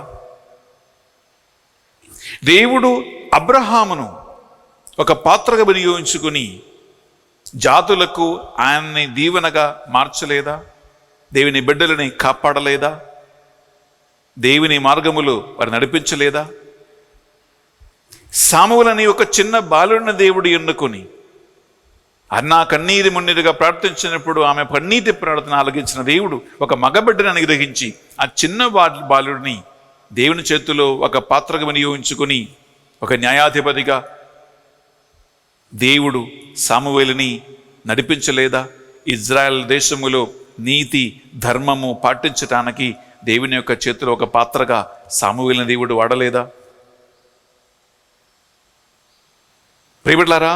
దేవుడు అబ్రహామును ఒక పాత్రగా వినియోగించుకుని జాతులకు ఆయన్ని దీవెనగా మార్చలేదా? దేవుని బిడ్డలని కాపాడలేదా? దేవుని మార్గములు వారు నడిపించలేదా? సామువేలుని ఒక చిన్న బాలుడిని దేవుడు ఎన్నుకొని అన్నా కన్నీరు మున్నీరుగా ప్రార్థించినప్పుడు ఆమె కన్నీటి ప్రార్థన ఆలకించిన దేవుడు ఒక మగబిడ్డను అనుగ్రహించి ఆ చిన్న బాలుడిని దేవుని చేతిలో ఒక పాత్రగా వినియోగించుకొని ఒక న్యాయాధిపతిగా దేవుడు సామువేలుని నడిపించలేదా? ఇజ్రాయెల్ దేశములో నీతి ధర్మము పాటించటానికి దేవుని యొక్క చేతిలో ఒక పాత్రగా సామువేలుని దేవుడు వాడలేదా? ప్రియబిడ్డలారా,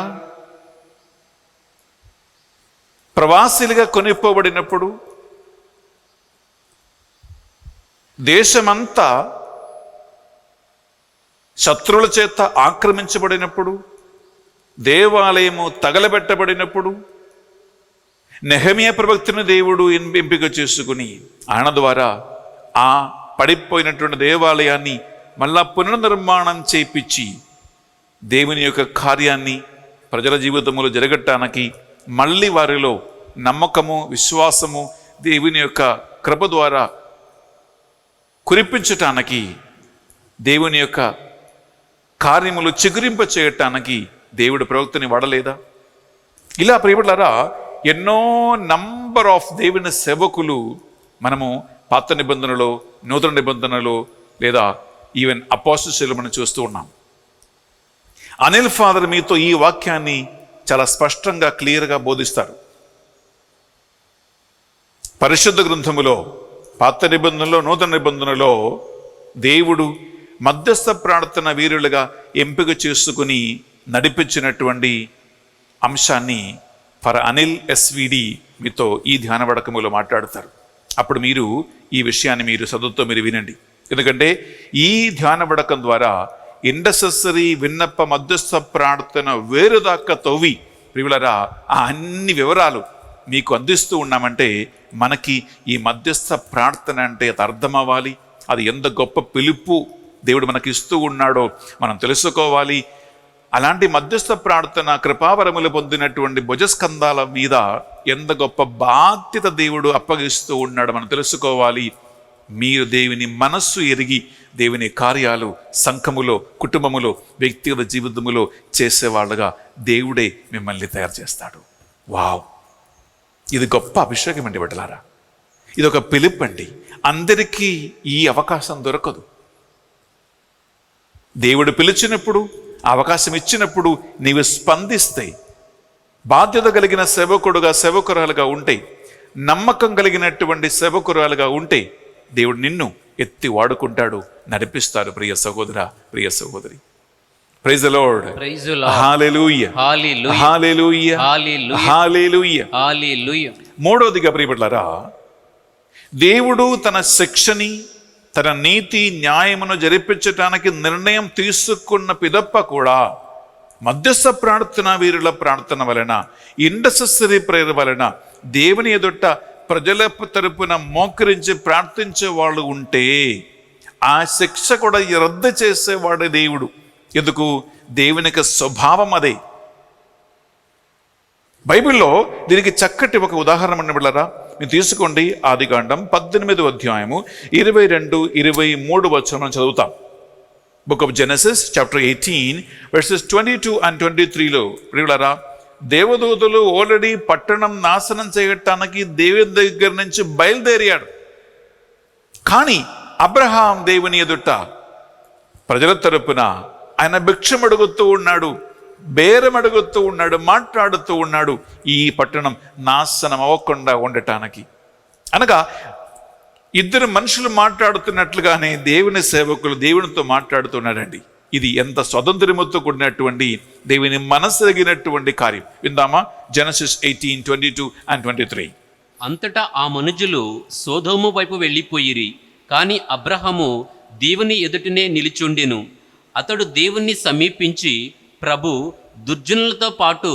ప్రవాసిలుగా కొనిపోబడినప్పుడు దేశమంతా శత్రువుల చేత ఆక్రమించబడినప్పుడు, దేవాలయము తగలబెట్టబడినప్పుడు నెహెమీయా ప్రవక్తను దేవుడు ఎంపిక చేసుకుని ఆయన ద్వారా ఆ పడిపోయినటువంటి దేవాలయాన్ని మళ్ళా పునర్నిర్మాణం చేయించి దేవుని యొక్క కార్యాన్ని ప్రజల జీవితంలో జరగటానికి, మళ్ళీ వారిలో నమ్మకము విశ్వాసము దేవుని యొక్క కృప ద్వారా కురిపించటానికి, దేవుని యొక్క కార్యములు చిగురింప చేయటానికి దేవుడు ప్రవక్తని వాడలేదా? ఇలా ప్రియబిడ్డలారా, ఎన్నో నంబర్ ఆఫ్ దేవుని సేవకులు మనము పాత నిబంధనలో, నూతన నిబంధనలో, లేదా ఈవెన్ అపోస్టల్స్లో మనం చూస్తూ ఉన్నాం. అనిల్ ఫాదర్ మీతో ఈ వాక్యాన్ని చాలా స్పష్టంగా క్లియర్గా బోధిస్తారు. పరిశుద్ధ గ్రంథములో పాత నిబంధనలో, నూతన నిబంధనలో దేవుడు మధ్యస్థ ప్రార్థన వీరులుగా ఎంపిక చేసుకుని నడిపించినటువంటి అంశాన్ని ఫర్ అనిల్ ఎస్విడి మీతో ఈ ధ్యాన వడకములో మాట్లాడతారు. అప్పుడు మీరు ఈ విషయాన్ని మీరు చదువుతో మీరు వినండి. ఎందుకంటే ఈ ధ్యాన వడకం ద్వారా ఇంటర్సెసరీ విన్నప్ప మధ్యస్థ ప్రార్థన వేరుదాకా తవ్వి ప్రియులరా ఆ అన్ని వివరాలు మీకు అందిస్తూ ఉన్నామంటే మనకి ఈ మధ్యస్థ ప్రార్థన అంటే అది అర్థం అవ్వాలి. అది ఎంత గొప్ప పిలుపు దేవుడు మనకి ఇస్తూ ఉన్నాడో మనం తెలుసుకోవాలి. అలాంటి మధ్యస్థ ప్రార్థన కృపావరములు పొందినటువంటి భుజస్కంధాల మీద ఎంత గొప్ప బాధ్యత దేవుడు అప్పగిస్తూ ఉన్నాడో మనం తెలుసుకోవాలి. మీరు దేవుని మనస్సు ఎరిగి దేవుని కార్యాలు సంఘములో, కుటుంబములో, వ్యక్తిగత జీవితములో చేసేవాళ్ళగా దేవుడే మిమ్మల్ని తయారు చేస్తాడు. వావ్, ఇది గొప్ప అభిషేకం అండి బిడ్డలారా. ఇది ఒక పిలుపు అండి. అందరికీ ఈ అవకాశం దొరకదు. దేవుడు పిలిచినప్పుడు, అవకాశం ఇచ్చినప్పుడు నీవు స్పందిస్తే, బాధ్యత కలిగిన సేవకుడుగా సేవకురాలుగా ఉంటే, నమ్మకం కలిగినటువంటి సేవకురాలుగా ఉంటే దేవుడు నిన్ను ఎత్తి వాడుకుంటాడు, నడిపిస్తాడు. ప్రియ సహోదర, ప్రియ సహోదరి, ప్రైజ్ ది లార్డ్. హల్లెలూయా, హల్లెలూయా, హల్లెలూయా, హల్లెలూయా, హల్లెలూయా. మూడోదిగా ప్రియబిడ్డలారా, దేవుడు తన శిక్షని, తన నీతి న్యాయమును జరిపించటానికి నిర్ణయం తీసుకున్న పిదప్ప కూడా మధ్యస్థ ప్రార్థన వీరుల ప్రార్థన వలన, ఇంటర్సెసరీ ప్రేయర్ వలన దేవుని ఎదుట ప్రజల తరపున మోకరించి ప్రార్థించే వాళ్ళు ఉంటే ఆ శిక్ష కూడా రద్దు చేసేవాడు దేవుడు. ఎందుకు? దేవునికి స్వభావం అదే. బైబిల్లో దీనికి చక్కటి ఒక ఉదాహరణ బిడ్డలారా మీరు తీసుకోండి. ఆదికాండం 18వ అధ్యాయము 22-23 వచనం చదువుతాం. Book of Genesis chapter 18 versus 22 and 23లో ప్రియులారా, దేవదూతలు ఆల్రెడీ పట్టణం నాశనం చేయటానికి దేవుని దగ్గర నుంచి బయలుదేరాడు. కానీ అబ్రహాం దేవుని ఎదుట ప్రజల తరపున ఆయన భిక్షం అడుగుతూ ఉన్నాడు, బేరం అడుగుతూ ఉన్నాడు, మాట్లాడుతూ ఉన్నాడు ఈ పట్టణం నాశనం అవ్వకుండా ఉండటానికి. అనగా ఇద్దరు మనుషులు మాట్లాడుతున్నట్లుగానే దేవుని సేవకులు దేవునితో మాట్లాడుతున్నారండి. ఇది ఎంత స్వతంత్రముతో కూడినటువంటి దేవుని మనసు తగినటువంటి కార్యం. విందామా? Genesis 18:22 and 23. అంతటా ఆ మనుజులు సోదోము వైపు వెళ్ళిపోయిరి. కాని అబ్రహాము దేవుని ఎదుటనే నిలిచుండెను. అతడు దేవుణ్ణి సమీపించి, ప్రభు, దుర్జనులతో పాటు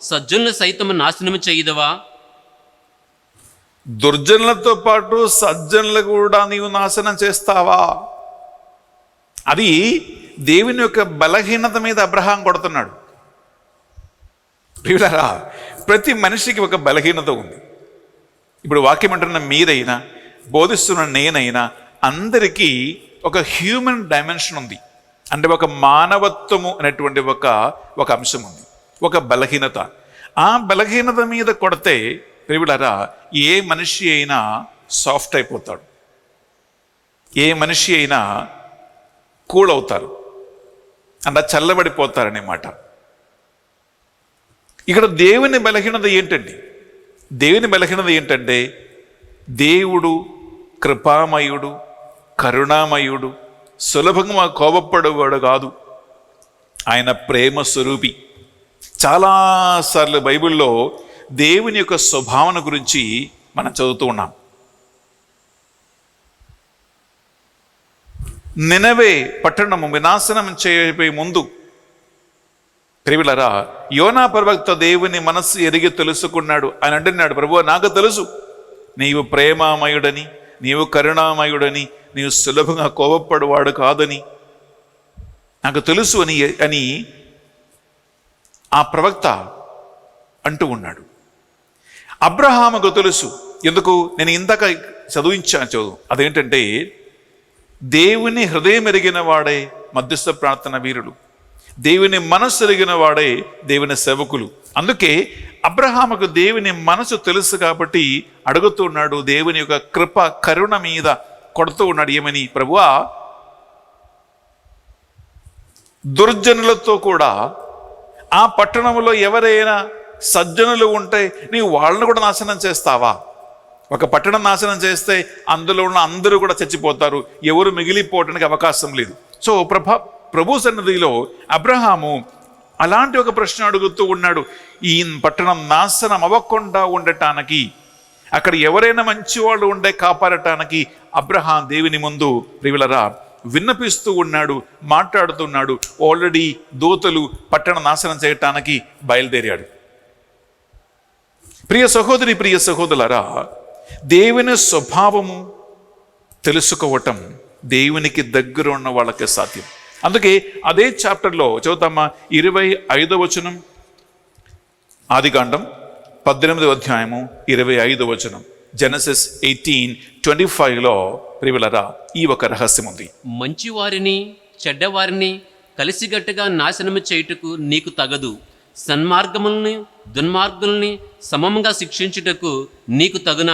సజ్జనుల సైతము నాశనము చేయదవా? దుర్జనులతో పాటు సజ్జనులు కూడా నీవు నాశనం చేస్తావా? అది దేవుని యొక్క బలహీనత మీద అబ్రహాం కొడుతున్నాడు. ప్రియులారా, ప్రతి మనిషికి ఒక బలహీనత ఉంది. ఇప్పుడు వాక్యం అంటున్న మీరైనా, బోధిస్తున్న నేనైనా, అందరికీ ఒక హ్యూమన్ డైమెన్షన్ ఉంది. అంటే ఒక మానవత్వము అనేటువంటి ఒక అంశం ఉంది, ఒక బలహీనత. ఆ బలహీనత మీద కొడితే ప్రియులారా, ఏ మనిషి అయినా సాఫ్ట్ అయిపోతాడు, ఏ మనిషి అయినా కూల్ అవుతారు, అంటే చల్లబడిపోతారనే మాట. ఇక్కడ దేవుని బలహీనత ఏంటండి? దేవుని బలహీనత ఏంటంటే దేవుడు కృపామయుడు, కరుణామయుడు, సులభంగా కోపపడేవాడు కాదు. ఆయన ప్రేమ స్వరూపి. చాలాసార్లు బైబిల్లో దేవుని యొక్క స్వభావన గురించి మనం చదువుతూ ఉన్నాం. నినవే పట్టణము వినాశనం చేయబోయే ముందు ప్రియులారా, యోనా ప్రవక్త దేవుని మనస్సు ఎరిగి తెలుసుకున్నాడు. ఆయన అంటున్నాడు, ప్రభువా, నాకు తెలుసు నీవు ప్రేమామయుడని, నీవు కరుణామయుడని, నీవు సులభంగా కోపపడవాడు కాదని నాకు తెలుసు అని ఆ ప్రవక్త అంటూ ఉన్నాడు. అబ్రహాముకు తెలుసు. ఎందుకు? నేను ఇందాక చదువు. అదేంటంటే దేవుని హృదయం ఎరిగిన వాడే మధ్యస్థ ప్రార్థన వీరులు, దేవుని మనస్సు ఎరిగిన వాడే దేవుని సేవకులు. అందుకే అబ్రహాముకు దేవుని మనసు తెలుసు కాబట్టి అడుగుతున్నాడు, దేవుని యొక్క కృప కరుణ మీద కొడుతూ ఉన్నాడు. ఏమని? ప్రభువా, దుర్జనులతో కూడా ఆ పట్టణంలో ఎవరైనా సజ్జనులు ఉంటే నీవు వాళ్ళని కూడా నాశనం చేస్తావా? ఒక పట్టణం నాశనం చేస్తే అందులో ఉన్న అందరూ కూడా చచ్చిపోతారు, ఎవరు మిగిలిపోవడానికి అవకాశం లేదు. సో ప్రభు సన్నిధిలో అబ్రహాము అలాంటి ఒక ప్రశ్న అడుగుతూ ఉన్నాడు. ఈ పట్టణం నాశనం అవ్వకుండా ఉండటానికి, అక్కడ ఎవరైనా మంచి వాళ్ళు ఉండే కాపాడటానికి అబ్రహాం దేవుని ముందు ప్రియులరా విన్నపిస్తూ ఉన్నాడు, మాట్లాడుతున్నాడు. ఆల్రెడీ దూతలు పట్టణ నాశనం చేయటానికి బయలుదేరాడు. ప్రియ సహోదరి, ప్రియ సహోదరులారా, దేవుని స్వభావము తెలుసుకోవటం దేవునికి దగ్గర ఉన్న వాళ్ళకే సాధ్యం. అందుకే అదే చాప్టర్లో చదువుతామా, 25వ వచనం, ఆదికాండం 18వ అధ్యాయము 25వ వచనం, జెనసిస్ 18:25లో ప్రియులారా ఈ ఒక రహస్యం ఉంది. మంచివారిని చెడ్డవారిని కలిసిగట్టుగా నాశనము చేయుటకు నీకు తగదు, సన్మార్గముల్ని దుర్మార్గుల్ని సమముగా శిక్షించుటకు నీకు తగున,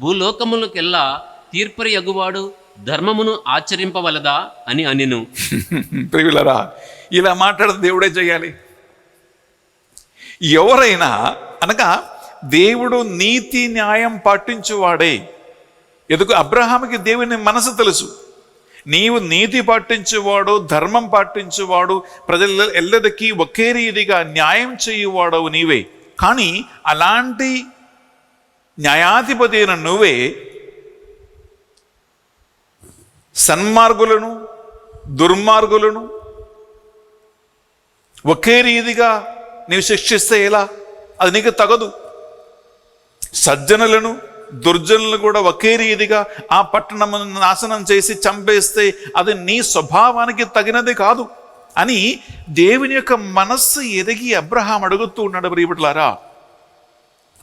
భూలోకములకెల్లా తీర్పరి యగువాడు ధర్మమును ఆచరింపవలదా అని అనెను. ప్రియులారా, ఇలా మాట్లాడితే దేవుడే చేయాలి. ఎవరైనా అనగా దేవుడు నీతి న్యాయం పాటించువాడే. ఎందుకు? అబ్రహాముకి దేవుని మనసు తెలుసు. నీవు నీతి పాటించేవాడు, ధర్మం పాటించేవాడు, ప్రజల ఎల్లరికీ ఒకే రీతిగా న్యాయం చేయువాడవు నీవే. కానీ అలాంటి న్యాయాధిపతి అయిన నువ్వే సన్మార్గులను దుర్మార్గులను ఒకే రీతిగా నీవు శిక్షిస్తే ఎలా? అది నీకు తగదు. సజ్జనులను దుర్జనులను కూడా ఒకే రీతిగా ఆ పట్టణమును నాశనం చేసి చంపేస్తే అది నీ స్వభావానికి తగినది కాదు అని దేవుని యొక్క మనస్సు ఎరిగి అబ్రహాం అడుగుతూ ఉన్నాడు ప్రియబిడ్డలారా.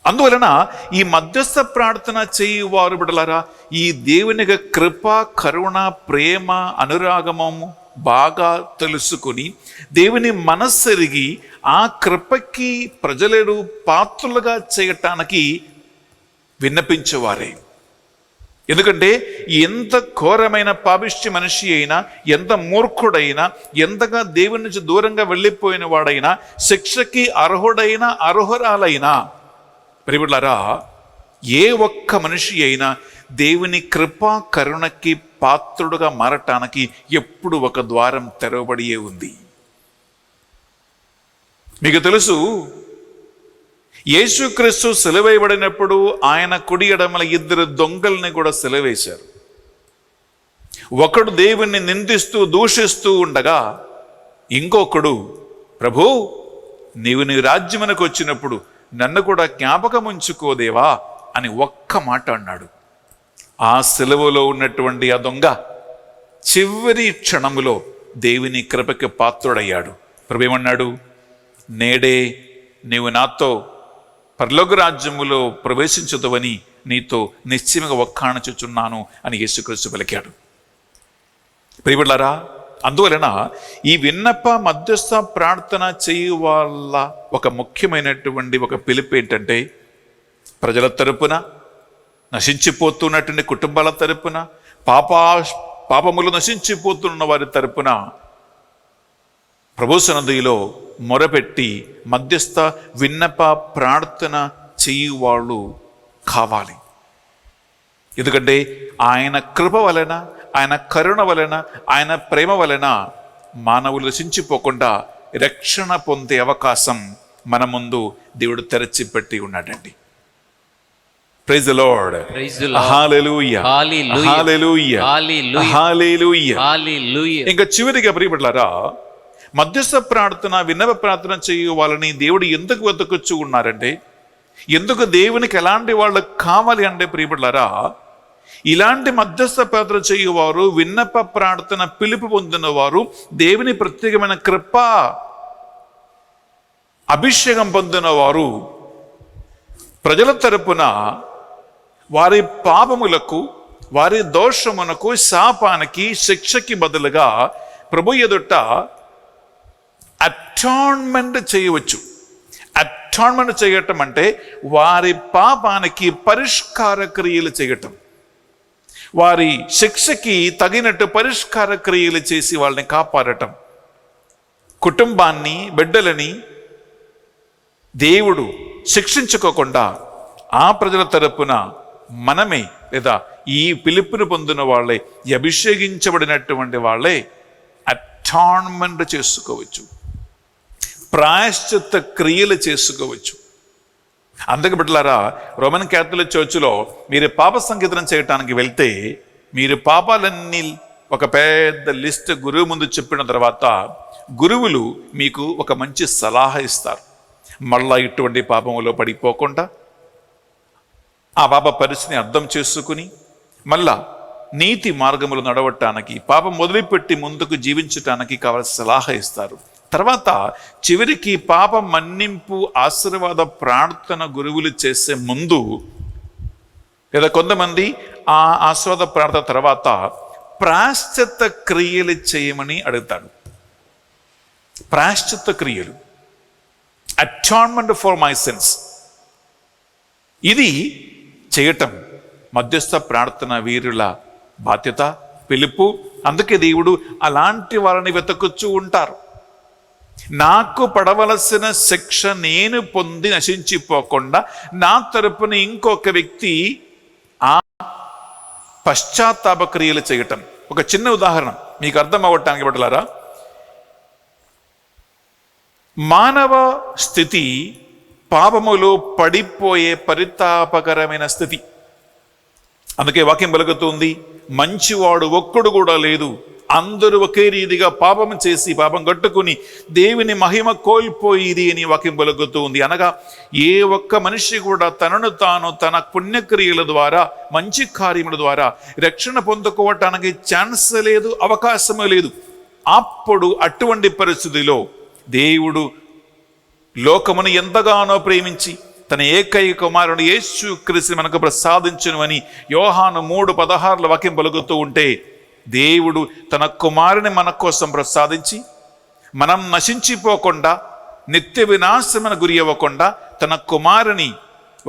అందువలన ఈ మధ్యస్థ ప్రార్థన చేయువారు బిడ్డలారా, ఈ దేవుని యొక్క కృప, కరుణ, ప్రేమ, అనురాగము బాగా తెలుసుకుని దేవుని మనస్సు ఎరిగి ఆ కృపకి ప్రజలను పాత్రులుగా చేయటానికి విన్నపించేవారే. ఎందుకంటే ఎంత ఘోరమైన పాపిష్టి మనిషి అయినా, ఎంత మూర్ఖుడైనా, ఎంతగా దేవుని నుంచి దూరంగా వెళ్ళిపోయిన వాడైనా, శిక్షకి అర్హుడైనా అర్హురాలైనా ప్రియబిడ్డలారా, ఏ ఒక్క మనిషి అయినా దేవుని కృపా కరుణకి పాత్రుడుగా మారటానికి ఎప్పుడు ఒక ద్వారం తెరవబడియే ఉంది. మీకు తెలుసు, యేసుక్రీస్తు సిలువేయబడినప్పుడు ఆయన కుడి ఎడమల 2 దొంగల్ని కూడా సిలువేశారు. ఒకడు దేవుణ్ణి నిందిస్తూ దూషిస్తూ ఉండగా, ఇంకొకడు ప్రభు నీవు నీ రాజ్యమునకు వచ్చినప్పుడు నన్ను కూడా జ్ఞాపకం ఉంచుకోదేవా అని ఒక్క మాట అన్నాడు. ఆ సిలువలో ఉన్నటువంటి ఆ దొంగ చివరి క్షణములో దేవుని కృపకి పాత్రుడయ్యాడు. ప్రభు ఏమన్నాడు? నేడే నీవు నాతో పరలోక రాజ్యములో ప్రవేశించదువని నీతో నిశ్చయముగా ఒక్కాణచుచున్నాను అని యేసుక్రీస్తు పలికాడు. ప్రియబిడ్డలారా, అందువలన ఈ విన్నప మధ్యస్థ ప్రార్థన చేయు వాళ్ళ ఒక ముఖ్యమైనటువంటి ఒక పిలుపు ఏంటంటే, ప్రజల తరపున, నశించిపోతున్నటువంటి కుటుంబాల తరపున, పాపములు నశించిపోతున్న వారి తరపున ప్రభు సన్నిధిలో మొరపెట్టి మధ్యస్థ విన్నప ప్రార్థన చేయువాళ్ళు కావాలి. ఎందుకంటే ఆయన కృప వలన, ఆయన కరుణ వలన, ఆయన ప్రేమ వలన మానవులు నశించిపోకుండా రక్షణ పొందే అవకాశం మన ముందు దేవుడు తెరచిపెట్టి ఉన్నాడండి. Praise the Lord. హల్లెలూయా, హల్లెలూయా, హల్లెలూయా, హల్లెలూయా. ఇంకా చివరిగా ప్రియబిడ్డలారా, మధ్యస్థ ప్రార్థన విన్నప ప్రార్థన చేయు వాళ్ళని దేవుడు ఎందుకు వెతుకుచూ ఉన్నారంటే, ఎందుకు దేవునికి ఎలాంటి వాళ్ళు కావాలి అంటే ప్రియబిడ్డలారా, ఇలాంటి మధ్యస్థ ప్రార్థన చేయువారు, విన్నప ప్రార్థన పిలుపు పొందిన వారు, దేవుని ప్రత్యేకమైన కృప అభిషేకం పొందిన వారు ప్రజల తరపున వారి పాపములకు, వారి దోషమునకు, శాపానికి, శిక్షకి బదులుగా ప్రభు ఎదుట అటాన్మెంట్ చేయవచ్చు. అటాన్మెంట్ చేయటం అంటే వారి పాపానికి పరిష్కార క్రియలు చేయటం, వారి శిక్షకి తగినట్టు పరిష్కార క్రియలు చేసి వాళ్ళని కాపాడటం. కుటుంబాన్ని, బిడ్డలని దేవుడు శిక్షించుకోకుండా ఆ ప్రజల తరపున మనమే, లేదా ఈ పిలుపును పొందిన వాళ్ళే, అభిషేకించబడినటువంటి వాళ్ళే అటాన్మెంట్ చేసుకోవచ్చు, ప్రాయశ్చిత్త క్రియలు చేసుకోవచ్చు. అందుకే బిడ్డలారా, రోమన్ క్యాథలిక్ చర్చిలో మీరు పాప సంకీర్తనం చేయటానికి వెళ్తే మీరు పాపాలన్నీ ఒక పెద్ద లిస్ట్ గురువు ముందు చెప్పిన తర్వాత గురువులు మీకు ఒక మంచి సలహా ఇస్తారు. మళ్ళా ఇటువంటి పాపములో పడిపోకుండా ఆ పాప పరిస్థితిని అర్థం చేసుకుని మళ్ళా నీతి మార్గములు నడవటానికి, పాపం మొదలుపెట్టి ముందుకు జీవించటానికి కావాల్సిన సలహా ఇస్తారు. తర్వాత చివరికి పాప మన్నింపు ఆశీర్వాద ప్రార్థన గురువులు చేసే ముందు, లేదా కొంతమంది ఆ ఆశీర్వాద ప్రార్థన తర్వాత ప్రాశ్చిత్త క్రియలు చేయమని అడుగుతాడు. ప్రాశ్చిత్త క్రియలు, అటాన్మెంట్ ఫర్ మై సిన్స్, ఇది చేయటం మధ్యస్థ ప్రార్థన వీరుల బాధ్యత, పిలుపు. అందుకే దేవుడు అలాంటి వారిని వెతుకుతూ ఉంటారు. నాకు పడవలసిన శిక్ష నేను పొంది నశించిపోకుండా నా తరపున ఇంకొక వ్యక్తి ఆ పశ్చాత్తాప క్రియలు చేయటం. ఒక చిన్న ఉదాహరణ మీకు అర్థం అవ్వటానికి పడలారా, మానవ స్థితి పాపములో పడిపోయే పరితాపకరమైన స్థితి. అందుకే వాక్యం పలుకుతుంది, మంచివాడు ఒక్కడు కూడా లేదు, అందరూ ఒకే రీతిగా పాపం చేసి పాపం కట్టుకుని దేవుని మహిమ కోల్పోయిది అని వాక్యం పలుకుతూ ఉంది. అనగా ఏ ఒక్క మనిషి కూడా తనను తాను తన పుణ్యక్రియల ద్వారా, మంచి కార్యముల ద్వారా రక్షణ పొందుకోవటానికి ఛాన్స్ లేదు, అవకాశమే లేదు. అప్పుడు అటువంటి పరిస్థితిలో దేవుడు లోకమును ఎంతగానో ప్రేమించి తన ఏకైక కుమారుని యేసుక్రీస్తుని మనకు ప్రసాదించును అని యోహాను 3:16 వాక్యం పలుకుతూ ఉంటే, దేవుడు తన కుమారుని మన కోసం ప్రసాదించి మనం నశించిపోకుండా నిత్య వినాశమైన గురి అవ్వకుండా తన కుమారుని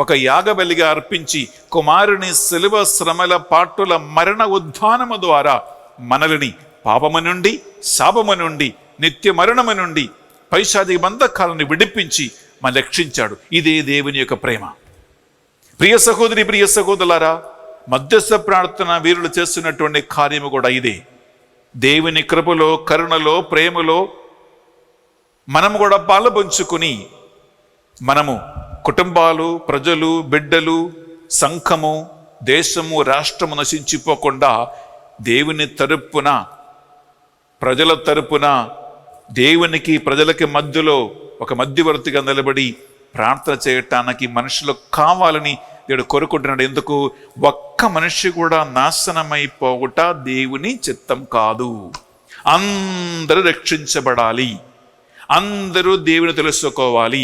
ఒక యాగబలిగా అర్పించి కుమారుని శిలువ శ్రమల పాటుల మరణ ఉద్ధానము ద్వారా మనల్ని పాపము నుండి, శాపము నుండి, నిత్య మరణము నుండి, పైశాచిక బంధకాలను విడిపించి మన రక్షించాడు. ఇదే దేవుని యొక్క ప్రేమ. ప్రియ సహోదరి, ప్రియ సహోదరులారా, మధ్యస్థ ప్రార్థన వీరులు చేస్తున్నటువంటి కార్యము కూడా ఇదే. దేవుని కృపలో, కరుణలో, ప్రేమలో మనము కూడా పాలుపంచుకుని మనము కుటుంబాలు, ప్రజలు, బిడ్డలు, సంఘము, దేశము, రాష్ట్రము నశించిపోకుండా దేవుని తరపున, ప్రజల తరపున, దేవునికి ప్రజలకి మధ్యలో ఒక మధ్యవర్తిగా నిలబడి ప్రార్థన చేయటానికి మనుషులు కావాలని దేవుడు కోరుకుంటున్నాడు. ఎందుకు? ఒక్క మనిషి కూడా నాశనమైపోవుట దేవుని చిత్తం కాదు. అందరూ రక్షించబడాలి, అందరూ దేవుని తెలుసుకోవాలి,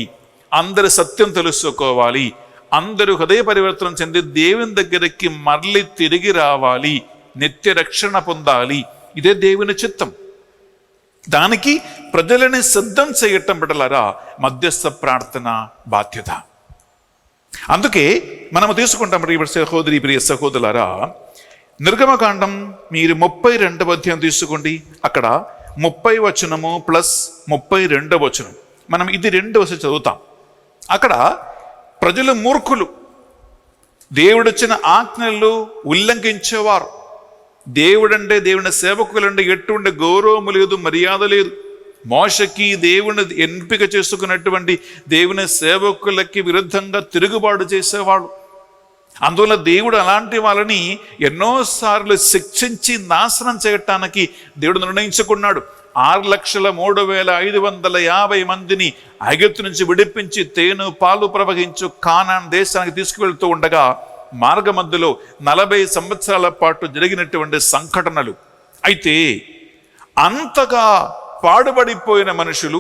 అందరూ సత్యం తెలుసుకోవాలి, అందరూ హృదయ పరివర్తనం చెంది దేవుని దగ్గరికి మరలి తిరిగి రావాలి, నిత్య రక్షణ పొందాలి. ఇదే దేవుని చిత్తం. దానికి ప్రజలని సిద్ధం చేయటం బిడ్డలారా మధ్యస్థ ప్రార్థన బాధ్యత. అందుకే మనము తీసుకుంటాం ప్రియ సహోదరి, ప్రియ సహోదరులారా, నిర్గమకాండం మీరు 32వ అధ్యాయం తీసుకోండి. అక్కడ 30 వచనము ప్లస్ 32వ వచనం, మనం ఇది 2 వచనం చదువుతాం. అక్కడ ప్రజలు మూర్ఖులు, దేవుడిచ్చిన ఆజ్ఞలు ఉల్లంఘించేవారు. దేవుడంటే, దేవుని సేవకులంటే ఎటువంటి గౌరవము లేదు, మర్యాద లేదు. మోషకి దేవుని ఎంపిక చేసుకున్నటువంటి దేవుని సేవకులకి విరుద్ధంగా తిరుగుబాటు చేసేవాళ్ళు. అందువల్ల దేవుడు అలాంటి వాళ్ళని ఎన్నోసార్లు శిక్షించి నాశనం చేయటానికి దేవుడు నిర్ణయించుకున్నాడు. 6,03,550 మందిని ఐగుప్తు నుంచి విడిపించి తేను పాలు ప్రవహించు కానాన్ దేశానికి తీసుకువెళ్తూ ఉండగా మార్గ మధ్యలో 40 సంవత్సరాల పాటు జరిగినటువంటి సంఘటనలు. అయితే అంతగా పాడుబడిపోయిన మనుషులు,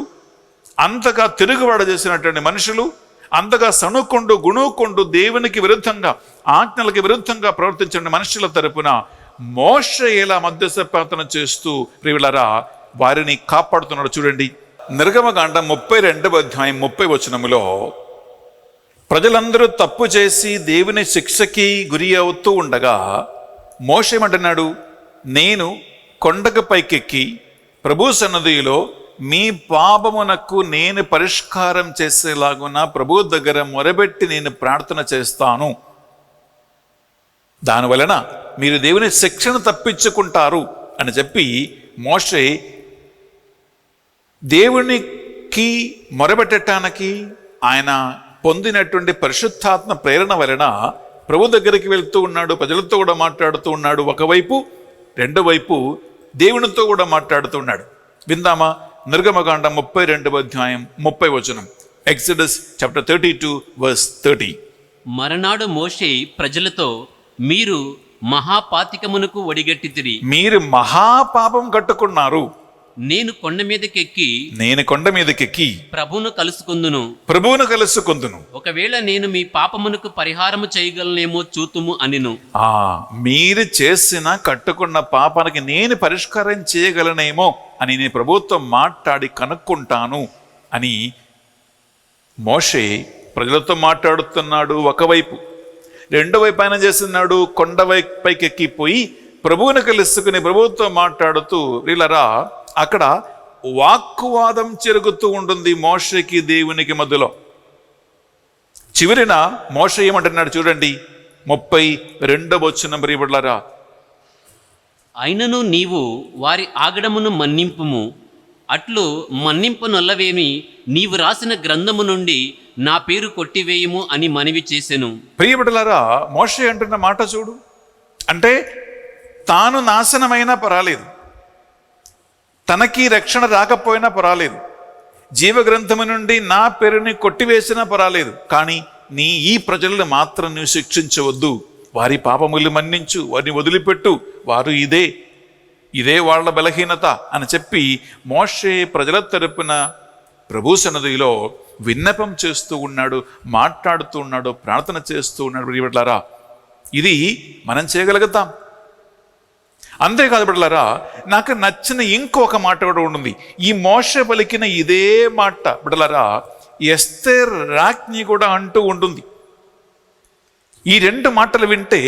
అంతగా తిరుగుబాటు చేసినటువంటి మనుషులు, అంతగా సణుకొండు గుణుకొండు దేవునికి విరుద్ధంగా, ఆజ్ఞలకు విరుద్ధంగా ప్రవర్తించిన మనుషుల తరపున మోషే ఎలా మధ్యస్థ ప్రార్థన చేస్తూ ప్రియులారా వారిని కాపాడుతున్నాడు. చూడండి, నిర్గమకాండం 32వ అధ్యాయం 30 వచనములో ప్రజలందరూ తప్పు చేసి దేవుని శిక్షకి గురి అవుతూ ఉండగా మోషే ఏమంటున్నాడు, నేను కొండకు పైకెక్కి ప్రభు సన్నిధిలో మీ పాపమునకు నేను పరిష్కారం చేసేలాగున ప్రభు దగ్గర మొరబెట్టి నేను ప్రార్థన చేస్తాను. దానివలన మీరు దేవుని శిక్షను తప్పించుకుంటారు అని చెప్పి మోషే దేవునికి మొరబెట్టడానికి ఆయన పొందినటువంటి పరిశుద్ధాత్మ ప్రేరణ వలన ప్రభు దగ్గరికి వెళ్తూ ఉన్నాడు, ప్రజలతో కూడా మాట్లాడుతూ ఉన్నాడు. ఒకవైపు రెండో వైపు దేవునితో కూడా మాట్లాడుతున్నాడు. విందామా? నిర్గమకాండం 32వ అధ్యాయం 30వ వచనం. Exodus chapter 32:30. మరనాడు మోషే ప్రజలతో, మీరు మహాపాతికమునకు ఒడిగట్టితిరి. మీరు మహాపాపం కట్టుకున్నారు. నేను కొండ మీదకెక్కి ప్రభువును కలుసుకుందును. ఒకవేళ నేను మీ పాపమునకు పరిహారము చేయగలనేమో చూతుము అనిను. మీరు చేసిన కట్టుకున్న పాపానికి నేను పరిష్కారం చేయగలనేమో అని నేను ప్రభుత్వం మాట్లాడి కనుక్కుంటాను అని మోషే ప్రజలతో మాట్లాడుతున్నాడు ఒకవైపు. రెండో వైపు ఆయన చేస్తున్నాడు, కొండ పైకి ఎక్కిపోయి ప్రభువుని కలుసుకుని ప్రభువుతో మాట్లాడుతూ వీళ్ళరా అక్కడ వాక్కువాదం జరుగుతూ ఉంటుంది మోషేకి దేవునికి మధ్యలో. చివరిన మోషే ఏమంటున్నాడు చూడండి, 32వ వచనం ప్రియబిడ్డలారా. అయినను నీవు వారి ఆగడమును మన్నింపుము, అట్లు మన్నింపునొల్లవేమి నీవు రాసిన గ్రంథము నుండి నా పేరు కొట్టివేయము అని మనవి చేసెను. ప్రియబిడ్డలారా, మోషే అంటున్న మాట చూడు. అంటే తాను నాశనమైనా పర్వాలేదు, తనకి రక్షణ రాకపోయినా పర్వాలేదు, జీవగ్రంథము నుండి నా పేరుని కొట్టివేసినా పర్వాలేదు, కానీ ఈ ప్రజలను మాత్రం నువ్వు శిక్షించవద్దు, వారి పాపములు మన్నించు, వారిని వదిలిపెట్టు, వారు ఇదే వాళ్ళ బలహీనత అని చెప్పి మోషే ప్రజల తరపున ప్రభు సన్నిధిలో విన్నపం చేస్తూ ఉన్నాడు, మాట్లాడుతూ ఉన్నాడు, ప్రార్థన చేస్తూ ఉన్నాడు. బిడ్డలారా, ఇది మనం చేయగలుగుతాం. అంతేకాదు బిడ్డలారా, నాకు నచ్చిన ఇంకొక మాట కూడా ఉంటుంది. ఈ మోషే పలికిన ఇదే మాట బిడ్డలారా ఎస్తేర్ రాజ్ఞి కూడా అంటూ ఉంటుంది. ఈ రెండు మాటలు వింటే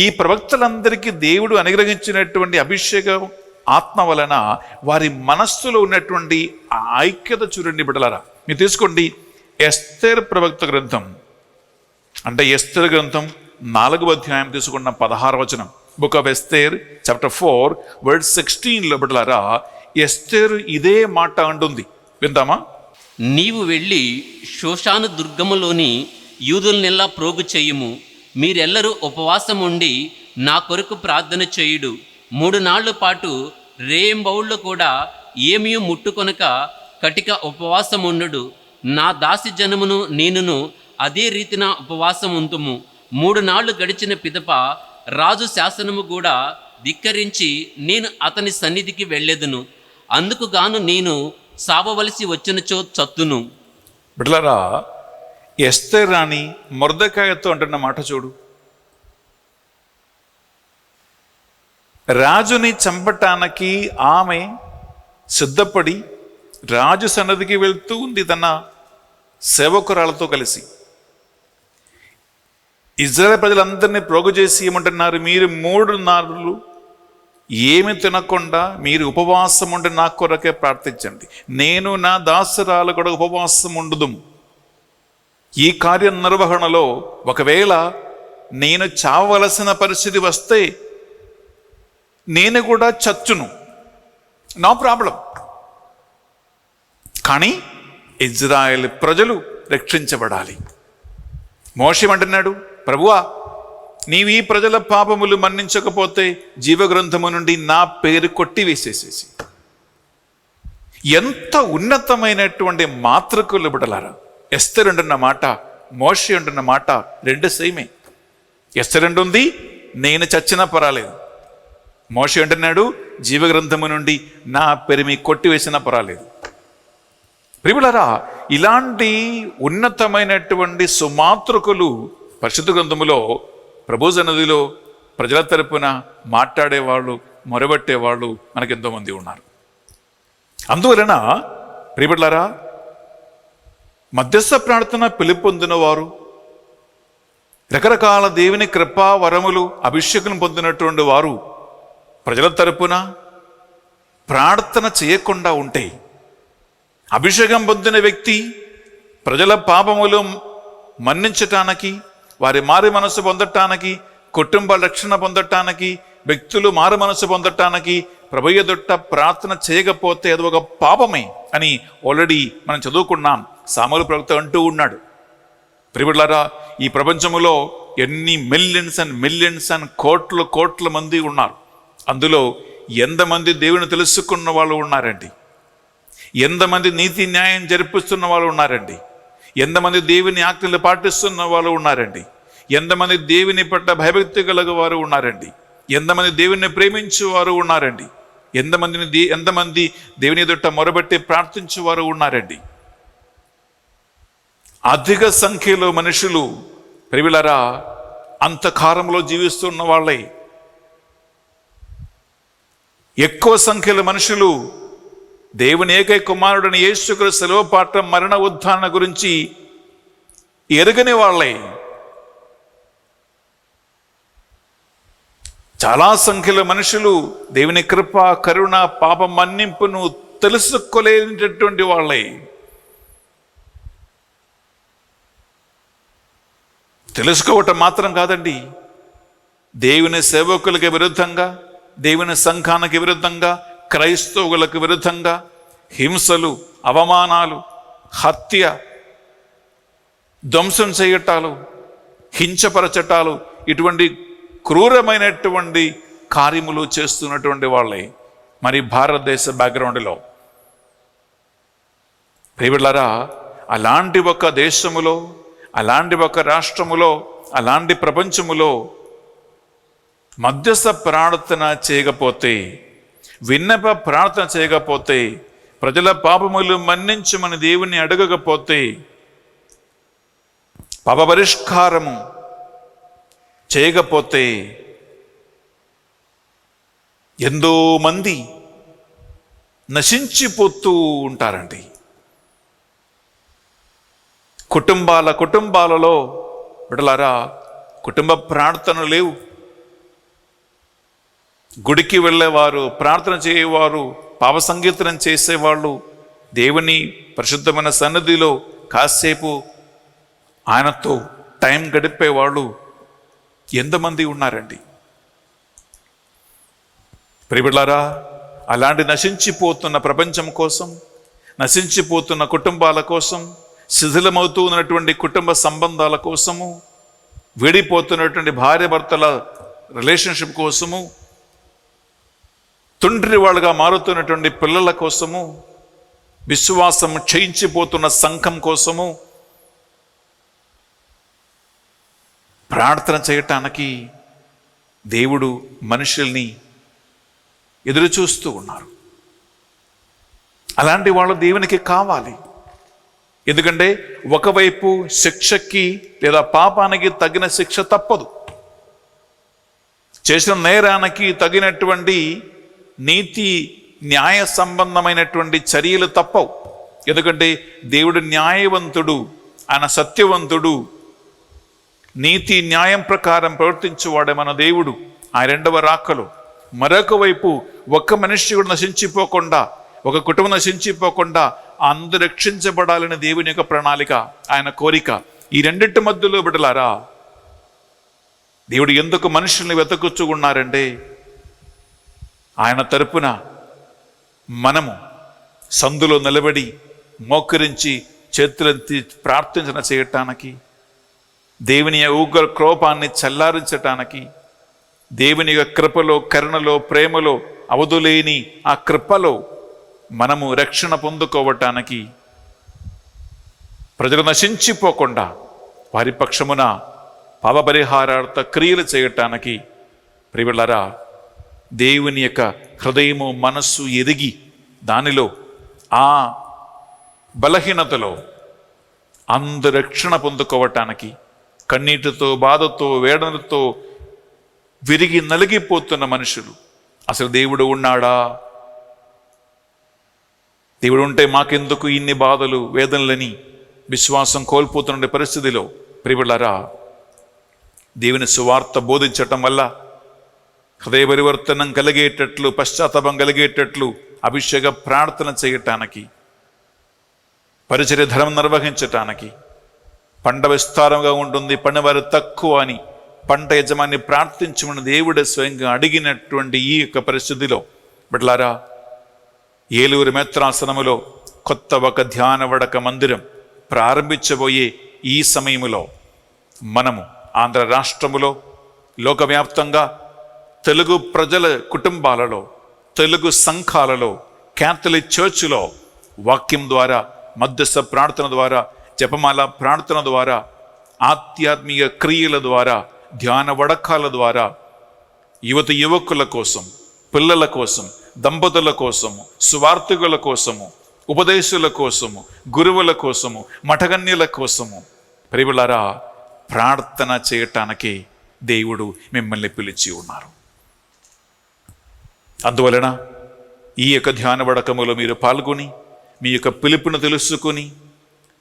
ఈ ప్రవక్తలందరికీ దేవుడు అనుగ్రహించినటువంటి అభిషేకం ఆత్మ వలన వారి మనస్సులో ఉన్నటువంటి ఐక్యత చూడండి బిడ్డలారా. మీరు తీసుకోండి, ఎస్తేర్ ప్రవక్త గ్రంథం అంటే ఎస్తేర్ గ్రంథం 4వ అధ్యాయం తీసుకున్న 16వ వచనం. బుక్ ఆఫ్ ఎస్తేర్ చాప్టర్ 4:16 బిడ్డలారా ఎస్తేర్ ఇదే మాట అంటుంది. విందామా? నీవు వెళ్ళి షోషాను దుర్గములోని యూదులనెల్లా ప్రోగు చేయుము, మీరెల్లరూ ఉపవాసం ఉండి నా కొరకు ప్రార్థన చేయుడు. 3 నాళ్ల పాటు రేయింబౌళ్ళు కూడా ఏమీ ముట్టుకొనక కటిక ఉపవాసం ఉండు. నా దాసి జనమును నేనును అదే రీతిన ఉపవాసం ఉంతుము. 3 నాళ్లు గడిచిన పిదప రాజు శాసనము కూడా ధిక్కరించి నేను అతని సన్నిధికి వెళ్ళెదను. అందుకు గాను నేను సావవలసి వచ్చినచో చత్తును. బిడ్డలారా, ఎస్తేర్ రాణి మొర్దెకాయతో అంటున్న మాట చూడు. రాజుని చంపటానికి ఆమె సిద్ధపడి రాజు సన్నదికి వెళ్తూ ఉంది తన సేవకురాలతో కలిసి. ఇజ్రాయెల్ ప్రజలందరినీ ప్రోగు చేసి ఏమంటున్నారు, మీరు 3 నాళ్ళు ఏమి తినకుండా మీరు ఉపవాసం ఉండి నా కొరకే ప్రార్థించండి, నేను నా దాసరాలు కూడా ఉపవాసం ఉండుదు. ఈ కార్య నిర్వహణలో ఒకవేళ నేను చావవలసిన పరిస్థితి వస్తే నేను కూడా చచ్చును, నో ప్రాబ్లం. కానీ ఇజ్రాయెల్ ప్రజలు రక్షించబడాలి. మోషే అంటున్నాడు, ప్రభువా నీవు ఈ ప్రజల పాపములు మన్నించకపోతే జీవగ్రంథము నుండి నా పేరు కొట్టివేసేసేసి. ఎంత ఉన్నతమైనటువంటి మాతృకులు బిడ్డలారా. ఎస్తేర్ అంటున్న మాట, మోషే అంటున్న మాట రెండు సేమే. ఎస్తేర్ అంటుంది నేను చచ్చినా పర్వాలేదు, మోషే అంటున్నాడు జీవగ్రంథము నుండి నా పేరు మీ కొట్టివేసినా పర్వాలేదు. ప్రియులారా, ఇలాంటి ఉన్నతమైనటువంటి సుమాతృకులు పరిశుద్ధ గ్రంథములో ప్రభు సన్నిధిలో ప్రజల తరపున మాట్లాడేవాళ్ళు, మొరబెట్టేవాళ్ళు మనకెంతోమంది ఉన్నారు. అందువలన ప్రియబిడ్డలారా, మధ్యస్థ ప్రార్థన పిలుపు పొందిన వారు, రకరకాల దేవుని కృపా వరములు అభిషేకం పొందినటువంటి వారు ప్రజల తరపున ప్రార్థన చేయకుండా ఉంటే, అభిషేకం పొందిన వ్యక్తి ప్రజల పాపములు మన్నించటానికి, వారి మారు మనసు పొందటానికి, కుటుంబ రక్షణ పొందటానికి, వ్యక్తులు మారు మనసు పొందటానికి ప్రభు ఎదుట ప్రార్థన చేయకపోతే అది ఒక పాపమే అని ఆల్రెడీ మనం చదువుకున్నాం. సాముయేలు ప్రవక్త అంటూ ఉన్నాడు. ప్రియబిడ్డలారా, ఈ ప్రపంచంలో ఎన్ని మిలియన్స్ అండ్ కోట్ల మంది ఉన్నారు. అందులో ఎంతమంది దేవుని తెలుసుకున్న వాళ్ళు ఉన్నారండి, ఎంతమంది నీతి న్యాయం జరిపిస్తున్న వాళ్ళు ఉన్నారండి, ఎంతమంది దేవుని ఆజ్ఞలు పాటిస్తున్న వాళ్ళు ఉన్నారండి, ఎంతమంది దేవుని పట్ల భయభక్తి కలగ వారు ఉన్నారండి, ఎంతమంది దేవుని ప్రేమించు వారు ఉన్నారండి, ఎంతమంది దేవుని ఎదుట మొరబెట్టి ప్రార్థించు వారు ఉన్నారండి. అధిక సంఖ్యలో మనుషులు ప్రియులారా అంధకారంలో జీవిస్తున్న వాళ్ళే. ఎక్కువ సంఖ్యలో మనుషులు దేవుని ఏకైక కుమారుడని యేసుక్రీస్తు శిలువ పాఠం మరణ ఉద్ధారణ గురించి ఎరగని వాళ్ళే. చాలా సంఖ్యలో మనుషులు దేవుని కృప, కరుణ, పాప మన్నింపును తెలుసుకోలేనటువంటి వాళ్ళే. తెలుసుకోవటం మాత్రం కాదండి, దేవుని సేవకులకి విరుద్ధంగా, దేవుని సంఘానికి విరుద్ధంగా, క్రైస్తవులకు విరుద్ధంగా హింసలు, అవమానాలు, హత్య, ధ్వంసం చేయటాలు, హింసపరచటాలు, ఇటువంటి క్రూరమైనటువంటి కార్యములు చేస్తున్నటువంటి వాళ్ళే మరి భారతదేశ బ్యాక్గ్రౌండ్లో. ప్రియలారా, అలాంటి ఒక దేశములో, అలాంటి ఒక రాష్ట్రములో, అలాంటి ప్రపంచములో మధ్యస్థ ప్రార్థన చేయకపోతే, విన్నప ప్రార్థన చేయకపోతే, ప్రజల పాపములు మన్నించమని దేవుని అడగకపోతే, పాప పరిష్కారము చేయకపోతే ఎంతో మంది నశించిపోతూ ఉంటారండి. కుటుంబాలలో బిడ్డలారా కుటుంబ ప్రార్థనలు లేవు. గుడికి వెళ్ళేవారు, ప్రార్థన చేయవారు, పాప సంకీర్తనం చేసేవాళ్ళు, దేవుని పరిశుద్ధమైన సన్నిధిలో కాసేపు ఆయనతో టైం గడిపేవాళ్ళు ఎంతమంది ఉన్నారండి. ప్రియబిడ్డలారా, అలాంటి నశించిపోతున్న ప్రపంచం కోసం, నశించిపోతున్న కుటుంబాల కోసం, శిథిలమవుతూ ఉన్నటువంటి కుటుంబ సంబంధాల కోసము, విడిపోతున్నటువంటి భార్య భర్తల రిలేషన్షిప్ కోసము, తుండ్రి వాళ్ళుగా మారుతున్నటువంటి పిల్లల కోసము, విశ్వాసం క్షయించిపోతున్న సంఘం కోసము ప్రార్థన చేయటానికి దేవుడు మనుషుల్ని ఎదురు చూస్తూ ఉన్నారు. అలాంటి వాళ్ళు దేవునికి కావాలి. ఎందుకంటే ఒకవైపు శిక్షకి లేదా పాపానికి తగిన శిక్ష తప్పదు, చేసిన నేరానికి తగినటువంటి నీతి న్యాయ సంబంధమైనటువంటి చర్యలు తప్పవు. ఎందుకంటే దేవుడు న్యాయవంతుడు, ఆయన సత్యవంతుడు, నీతి న్యాయం ప్రకారం ప్రవర్తించేవాడే మన దేవుడు. ఆ రెండవ రాకలో మరొక వైపు ఒక్క మనిషి కూడా నశించిపోకుండా, ఒక కుటుంబం నశించిపోకుండా అందరూ రక్షించబడాలని దేవుని యొక్క ప్రణాళిక, ఆయన కోరిక. ఈ రెండింటి మధ్యలో బిడ్డలారా దేవుడు ఎందుకు మనుషుల్ని వెతకుచూ ఉన్నారంటే, ఆయన తరపున మనము సందులో నిలబడి మోకరించి చేతులెత్తి ప్రార్థన చేయటానికి, దేవుని ఉగ్ర కోపాన్ని చల్లారించటానికి, దేవుని యొక్క కృపలో, కరుణలో, ప్రేమలో అవధులేని ఆ కృపలో మనము రక్షణ పొందుకోవటానికి, ప్రజలు నశించిపోకుండా వారి పక్షమున పాప పరిహారార్థ క్రియలు చేయటానికి ప్రియలారా దేవుని యొక్క హృదయము, మనస్సు ఎదిగి దానిలో ఆ బలహీనతలో అందరు రక్షణ పొందుకోవటానికి, కన్నీటితో, బాధతో, వేదనతో విరిగి నలిగిపోతున్న మనుషులు, అసలు దేవుడు ఉన్నాడా, దేవుడు ఉంటే మాకెందుకు ఇన్ని బాధలు, వేదనలని విశ్వాసం కోల్పోతున్న పరిస్థితిలో ప్రియలారా దేవుని సువార్త బోధించటం వల్ల హృదయ పరివర్తనం కలిగేటట్లు, పశ్చాత్తాపం కలిగేటట్లు అభిషేక ప్రార్థన చేయటానికి, పరిచర్య ధర్మం నిర్వహించటానికి, పంట విస్తారంగా ఉంటుంది, పనివారు తక్కువ అని పంట యజమాని ప్రార్థించమని దేవుడే స్వయంగా అడిగినటువంటి ఈ యొక్క పరిస్థితిలో బిడ్డలారా ఏలూరు మేత్రాసనములో కొత్త ఒక ధ్యాన వడక మందిరం ప్రారంభించబోయే ఈ సమయంలో మనము ఆంధ్ర రాష్ట్రములో, లోకవ్యాప్తంగా తెలుగు ప్రజల కుటుంబాలలో, తెలుగు సంఘాలలో, క్యాథలిక్ చర్చిలో వాక్యం ద్వారా, మధ్యస్థ ప్రార్థన ద్వారా, జపమాల ప్రార్థన ద్వారా, ఆధ్యాత్మిక క్రియల ద్వారా, ధ్యాన వడకాల ద్వారా యువకుల కోసం, పిల్లల కోసం, దంపతుల కోసము, సువార్థికుల కోసము, ఉపదేశుల కోసము, గురువుల కోసము, మఠగన్యుల కోసము ప్రియులారా ప్రార్థన చేయటానికి దేవుడు మిమ్మల్ని పిలిచి ఉన్నారు. అందువలన ఈ యొక్క ధ్యాన వడకములో మీరు పాల్గొని, మీ యొక్క పిలుపును తెలుసుకొని,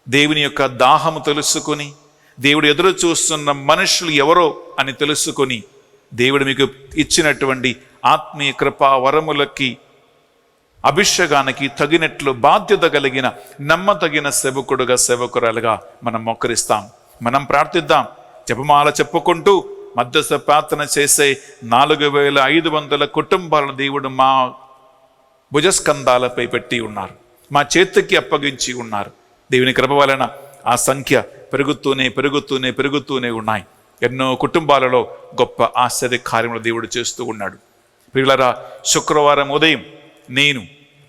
దేవుని యొక్క దాహము తెలుసుకొని, దేవుడు ఎదురు చూస్తున్న మనుషులు ఎవరో అని తెలుసుకొని, దేవుడు మీకు ఇచ్చినటువంటి ఆత్మీయ కృపా వరములకి, అభిషేకానికి తగినట్లు బాధ్యత కలిగిన నమ్మతగిన సేవకుడుగా, సేవకురాలుగా మనం మోకరిస్తాం. మనం ప్రార్థిద్దాం. జపమాల చెప్పుకుంటూ మధ్యస్థ ప్రార్థన చేసే 4500 కుటుంబాలను దేవుడు మా భుజస్కంధాలపై పెట్టి ఉన్నారు, మా చేతికి అప్పగించి ఉన్నారు. దేవుని కృప వలన ఆ సంఖ్య పెరుగుతూనే ఉన్నాయి. ఎన్నో కుటుంబాలలో గొప్ప ఆశ్చర్య కార్యములు దేవుడు చేస్తూ ఉన్నాడు. ప్రియులారా, శుక్రవారం ఉదయం నేను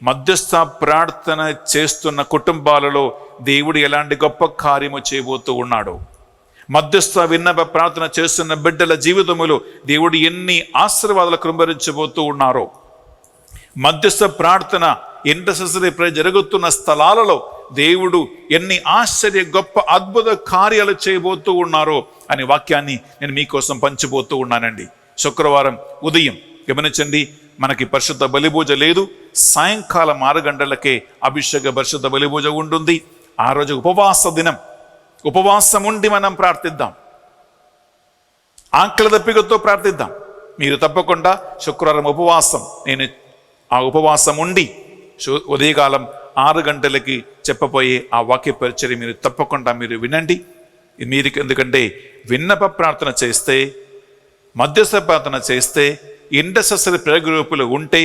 మధ్యస్థ ప్రార్థన చేస్తున్న కుటుంబాలలో దేవుడు ఎలాంటి గొప్ప కార్యము చేయబోతూ ఉన్నాడో, మధ్యస్థ విన్నప ప్రార్థన చేస్తున్న బిడ్డల జీవితములో దేవుడు ఎన్ని ఆశీర్వాదాలు కృంభరించబోతూ ఉన్నారో, మధ్యస్థ ప్రార్థన ఇంటర్సెసరీ ప్రేయర్ జరుగుతున్న స్థలాలలో దేవుడు ఎన్ని ఆశ్చర్య గొప్ప అద్భుత కార్యాలు చేయబోతూ ఉన్నారో అనే వాక్యాన్ని నేను మీకోసం పంచబోతూ ఉన్నానండి. శుక్రవారం ఉదయం గమనించండి, మనకి పరిశుద్ధ బలిపూజ లేదు. సాయంకాలం 6 గంటలకే అభిషేక పరిశుద్ధ బలిపూజ ఉంటుంది. ఆ రోజు ఉపవాస దినం. ఉపవాసం ఉండి మనం ప్రార్థిద్దాం, ఆకలి దప్పికతో ప్రార్థిద్దాం. మీరు తప్పకుండా శుక్రవారం ఉపవాసం, నేను ఆ ఉపవాసం ఉండి ఉదయకాలం 6 గంటలకి చెప్పబోయే ఆ వాక్య పరిచర్య మీరు తప్పకుండా మీరు వినండి. మీరు ఎందుకంటే విన్నప ప్రార్థన చేస్తే, మధ్యస్థ ప్రార్థన చేస్తే, ఇంటర్సెసరీ ప్రేయర్ గ్రూపులు ఉంటే,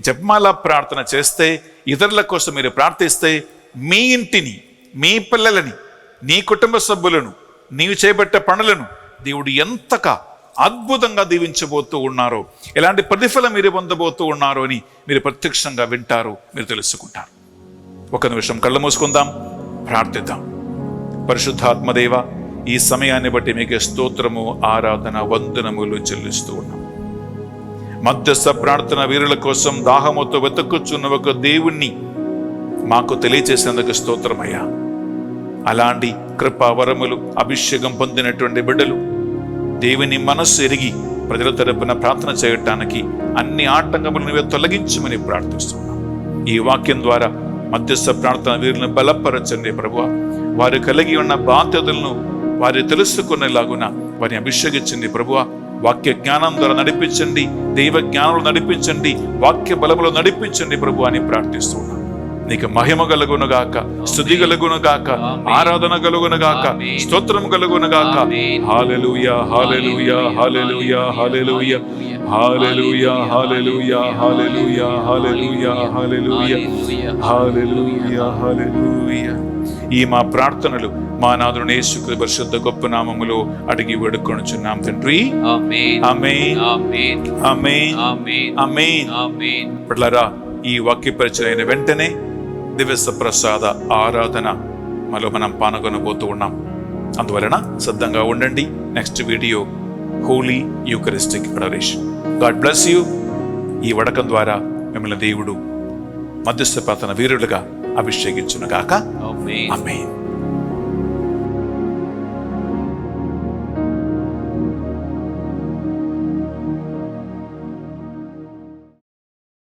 జపమాల ప్రార్థన చేస్తే, ఇతరుల కోసం మీరు ప్రార్థిస్తే, మీ ఇంటిని, మీ పిల్లలని, నీ కుటుంబ సభ్యులను, నీవు చేపట్టే పనులను దేవుడు ఎంతగా అద్భుతంగా దీవించబోతూ ఉన్నారో, ఎలాంటి ప్రతిఫలం మీరు పొందబోతూ ఉన్నారో అని మీరు ప్రత్యక్షంగా వింటారు, మీరు తెలుసుకుంటారు. ఒక నిమిషం కళ్ళు మూసుకుందాం, ప్రార్థిద్దాం. పరిశుద్ధాత్మదేవ, ఈ సమయాన్ని బట్టి మీకు స్తోత్రము, ఆరాధన, వందనములు చెల్లిస్తూ ఉన్నాం. మధ్యస్థ ప్రార్థన వీరుల కోసం దాహముతో వెతుక్కుచున్న ఒక దేవుణ్ణి మాకు తెలియచేసేందుకు స్తోత్రమయ్యా. అలాంటి కృపా వరములు, అభిషేకం పొందినటువంటి బిడ్డలు దేవుని మనస్సు ఎరిగి ప్రజల తరపున ప్రార్థన చేయటానికి అన్ని ఆటంకములను తొలగించమని ప్రార్థిస్తున్నాం. ఈ వాక్యం ద్వారా మధ్యస్థ ప్రార్థన వీరులను బలపరచండి ప్రభువా. వారు కలిగి ఉన్న బాధ్యతలను వారు తెలుసుకునేలాగున వారిని అభిషేకించండి ప్రభువా. వాక్య జ్ఞానం ద్వారా నడిపించండి, దైవ జ్ఞానంలో నడిపించండి, వాక్య బలములో నడిపించండి ప్రభు అని ప్రార్థిస్తున్నాం. నీకు మహిమ కలుగునుగాక, స్తుతి కలుగునుగాక, ఆరాధన కలుగునుగాక, స్తోత్రం కలుగునుగాక. హల్లెలూయా, హల్లెలూయా, హల్లెలూయా, హల్లెలూయా, హల్లెలూయా, హల్లెలూయా, హల్లెలూయా, హల్లెలూయా, హల్లెలూయా, హల్లెలూయా, హల్లెలూయా. ఈ మా ప్రార్థనలు మా నాథుని యేసుక్రీస్తు పరిశుద్ధ గొప్ప నామములో అడిగి వేడుకొనుచున్నాం తండ్రి. ఆమేన్, ఆమేన్, ఆమేన్, ఆమేన్, ఆమేన్, ఆమేన్. బిడ్డలారా, ఈ వాక్య పరిచయం అయిన వెంటనే దివ్య ప్రసాద ఆరాధన మనలో మనం పాల్గొనబోతూ ఉన్నాం. అందువలన సిద్ధంగా ఉండండి. Next video holy eucharistic adoration. God bless you. ఈ వడకం ద్వారా మిమ్మల్ని దేవుడు మధ్యస్థ ప్రార్థన వీరులుగా అభిషేకించునుగాక. ఆమేన్.